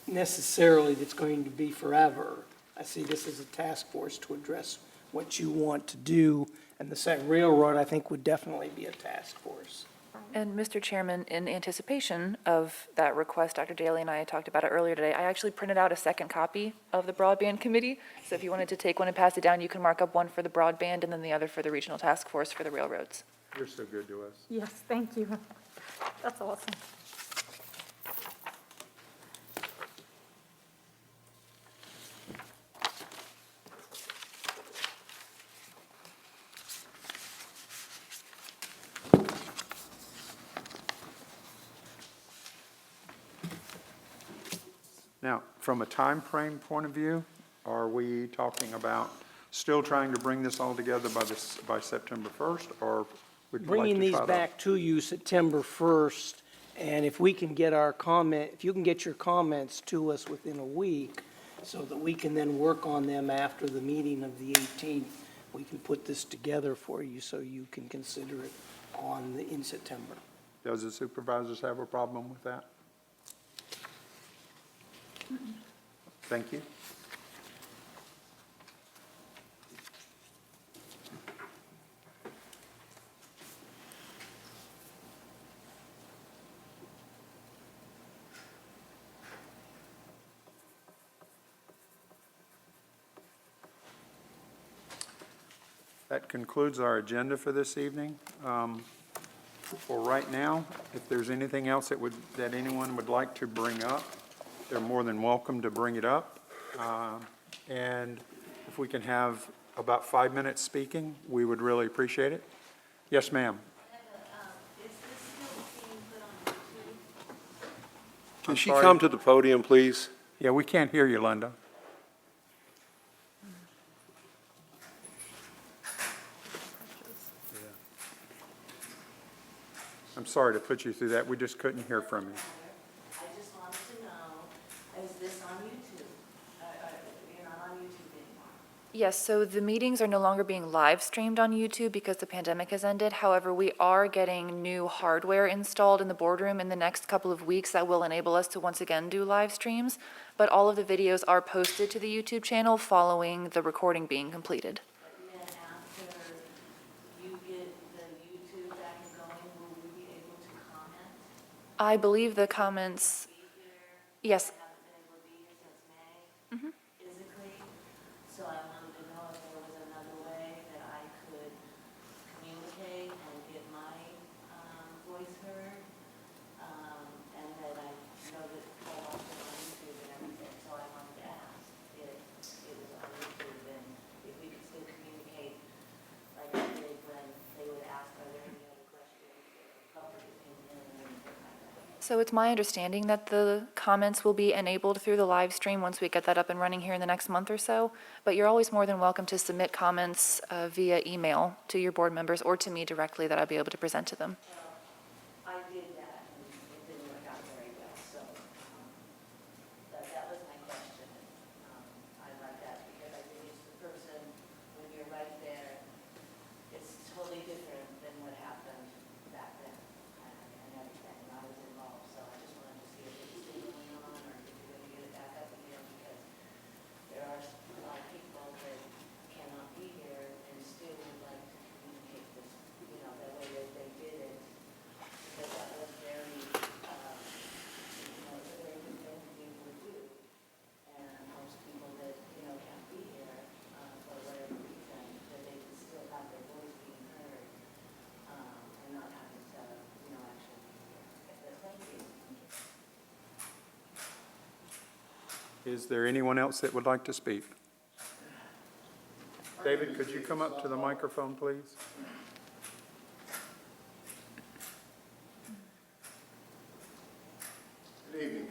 necessarily that's going to be forever. I see this as a task force to address what you want to do, and the second railroad, I think, would definitely be a task force. And Mr. Chairman, in anticipation of that request, Dr. Daly and I had talked about it earlier today, I actually printed out a second copy of the broadband committee. So if you wanted to take one and pass it down, you can mark up one for the broadband and then the other for the regional task force for the railroads. You're so good to us. Yes, thank you. That's awesome. Now, from a time frame point of view, are we talking about still trying to bring this all together by September 1st, or would you like Bringing to these try to? back to you September 1st, and if we can get if you can get your comments to us within a week, so that we can then work on them after the meeting of the 18th, we can put this together for you so you can consider it in September. Does the supervisors have a problem with that? Thank you. That concludes our agenda for this evening. For right now, if there's anything else that anyone would like to bring up, they're more than welcome to bring it up. And if we can have about 5 minutes speaking, we would really appreciate it. Yes, ma'am. Is this still being put on YouTube? Can she sorry. come to the podium, please? Yeah, we can't hear you, Linda. I'm sorry to put you through that. We just couldn't hear from you. I just wanted to know, is this on YouTube? You're not on YouTube anymore? Yes, so the meetings are no longer being live streamed on YouTube because the pandemic has ended. However, we are getting new hardware installed in the boardroom in the next couple of weeks that will enable us to once again do live streams. But all of the videos are posted to the YouTube channel following the recording being completed. But then after you get the YouTube back and going, will we be able to comment? I believe the comments, Be here? yes, I haven't been able to be here since May. Mhm. Physically, so I wanted to know if there was another way that I could communicate and get my voice heard, and that I know that I watch it on YouTube and everything, so I wanted to ask if it was on YouTube and if we could still communicate like I did when they would ask, are there any other questions, or public opinion, or anything like that. So it's my understanding that the comments will be enabled through the live stream once we get that up and running here in the next month or so. But you're always more than welcome to submit comments via email to your board members or to me directly that I'll be able to present to them. I did that, and it didn't work out very well, so, that was my question. I like that, because I think it's the person, when you're right there, it's totally different than what happened back then, and everything, and I was involved, so I just wanted to see if it was still going on, or if you're gonna get it back up again, because there are a lot of people that cannot be here and still would like to communicate this, that way that they did it, because that was very, it's a very good thing to be able to do. And most people that, can't be here, for whatever reason, that they can still have their voice being heard, and not having to, actually be here. But thank you. Is there anyone else that would like to speak? David, could you come up to the microphone, please? Good evening.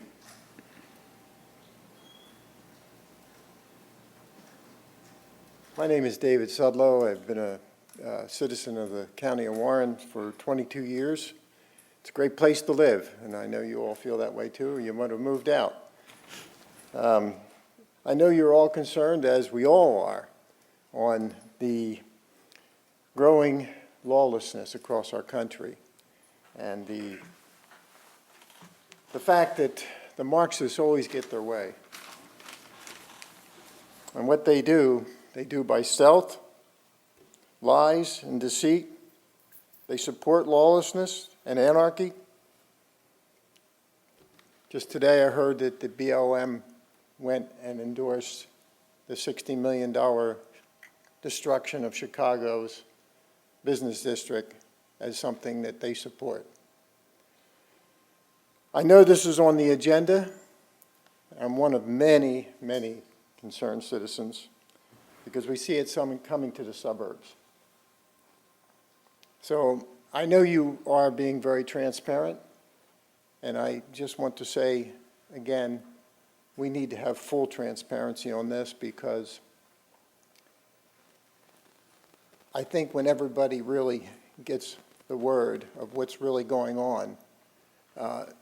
My name is David Sudlow. I've been a citizen of the County of Warren for 22 years. It's a great place to live, and I know you all feel that way too, or you might have moved out. I know you're all concerned, as we all are, on the growing lawlessness across our country and the fact that the Marxists always get their way. And what they do by stealth, lies, and deceit. They support lawlessness and anarchy. Just today I heard that the BLM went and endorsed the $60 million destruction of Chicago's business district as something that they support. I know this is on the agenda. I'm one of many, many concerned citizens because we see it coming to the suburbs. So I know you are being very transparent, and I just want to say again, we need to have full transparency on this because I think when everybody really gets the word of what's really going on,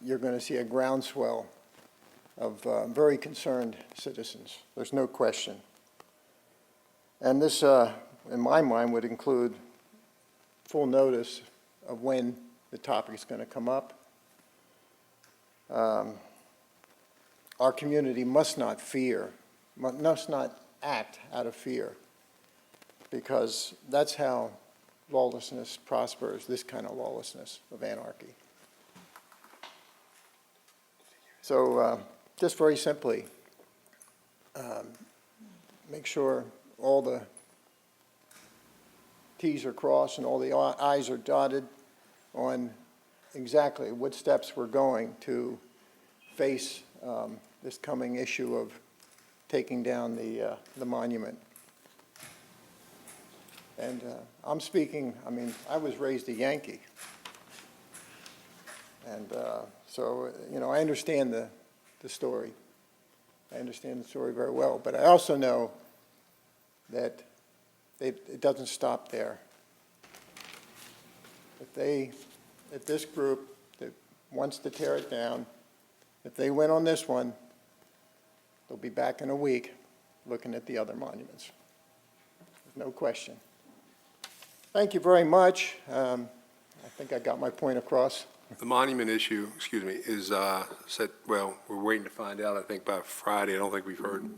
you're going to see a groundswell of very concerned citizens. There's no question. And this, in my mind, would include full notice of when the topic is going to come up. Our community must not fear, must not act out of fear, because that's how lawlessness prospers, this kind of lawlessness of anarchy. So just very simply, make sure all the T's are crossed and all the I's are dotted on exactly what steps we're going to face this coming issue of taking down the monument. And I'm speaking, I mean, I was raised a Yankee. And so, you know, I understand the story. I understand the story very well. But I also know that it doesn't stop there. If this group that wants to tear it down, if they win on this one, they'll be back in a week looking at the other monuments. There's no question. Thank you very much. I think I got my point across. The monument issue, excuse me, is set, well, we're waiting to find out, I think by Friday. I don't think we've heard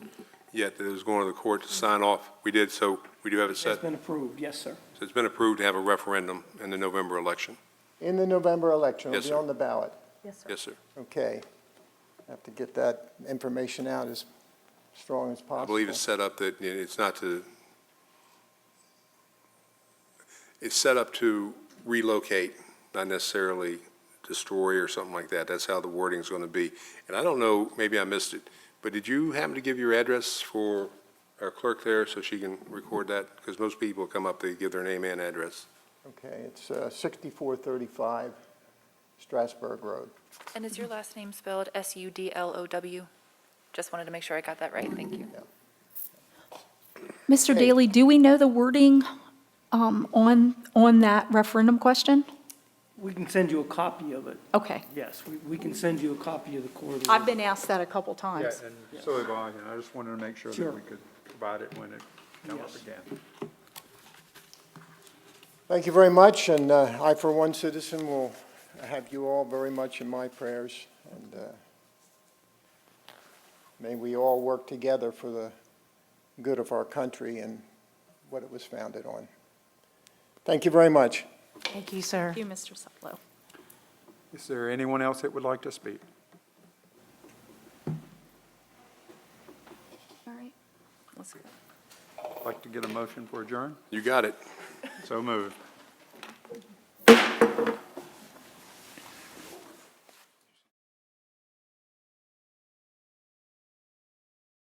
yet that it was going to the court to sign off. We did, so we do have it set. It's been approved, yes, sir. So it's been approved to have a referendum in the November election. In the November election, Yes, it'll be sir. on the ballot. Yes, sir. Yes, sir. Okay. Have to get that information out as strong as possible. I believe it's set up that it's not to, it's set up to relocate, not necessarily destroy or something like that. That's how the wording's going to be. And I don't know, maybe I missed it, but did you happen to give your address for our clerk there so she can record that? Because most people come up, they give their name and address. Okay, it's 6435 Strasburg Road. And is your last name spelled Sudlow? Just wanted to make sure I got that right. Thank you. Mr. Daly, do we know the wording on that referendum question? We can send you a copy of it. Okay. Yes, we can send you a copy of the quarterly. I've been asked that a couple Yeah, times. and so have I, and I just wanted to make sure Sure. that we could provide it when it comes up Yes. again. Thank you very much, and I, for one citizen, will have you all very much in my prayers, and may we all work together for the good of our country and what it was founded on. Thank you very much. Thank you, sir. Thank you, Mr. Sutlow. Is there anyone else that would like to speak? All right. Let's go. Like to get a motion for adjourn? You got it. So moved.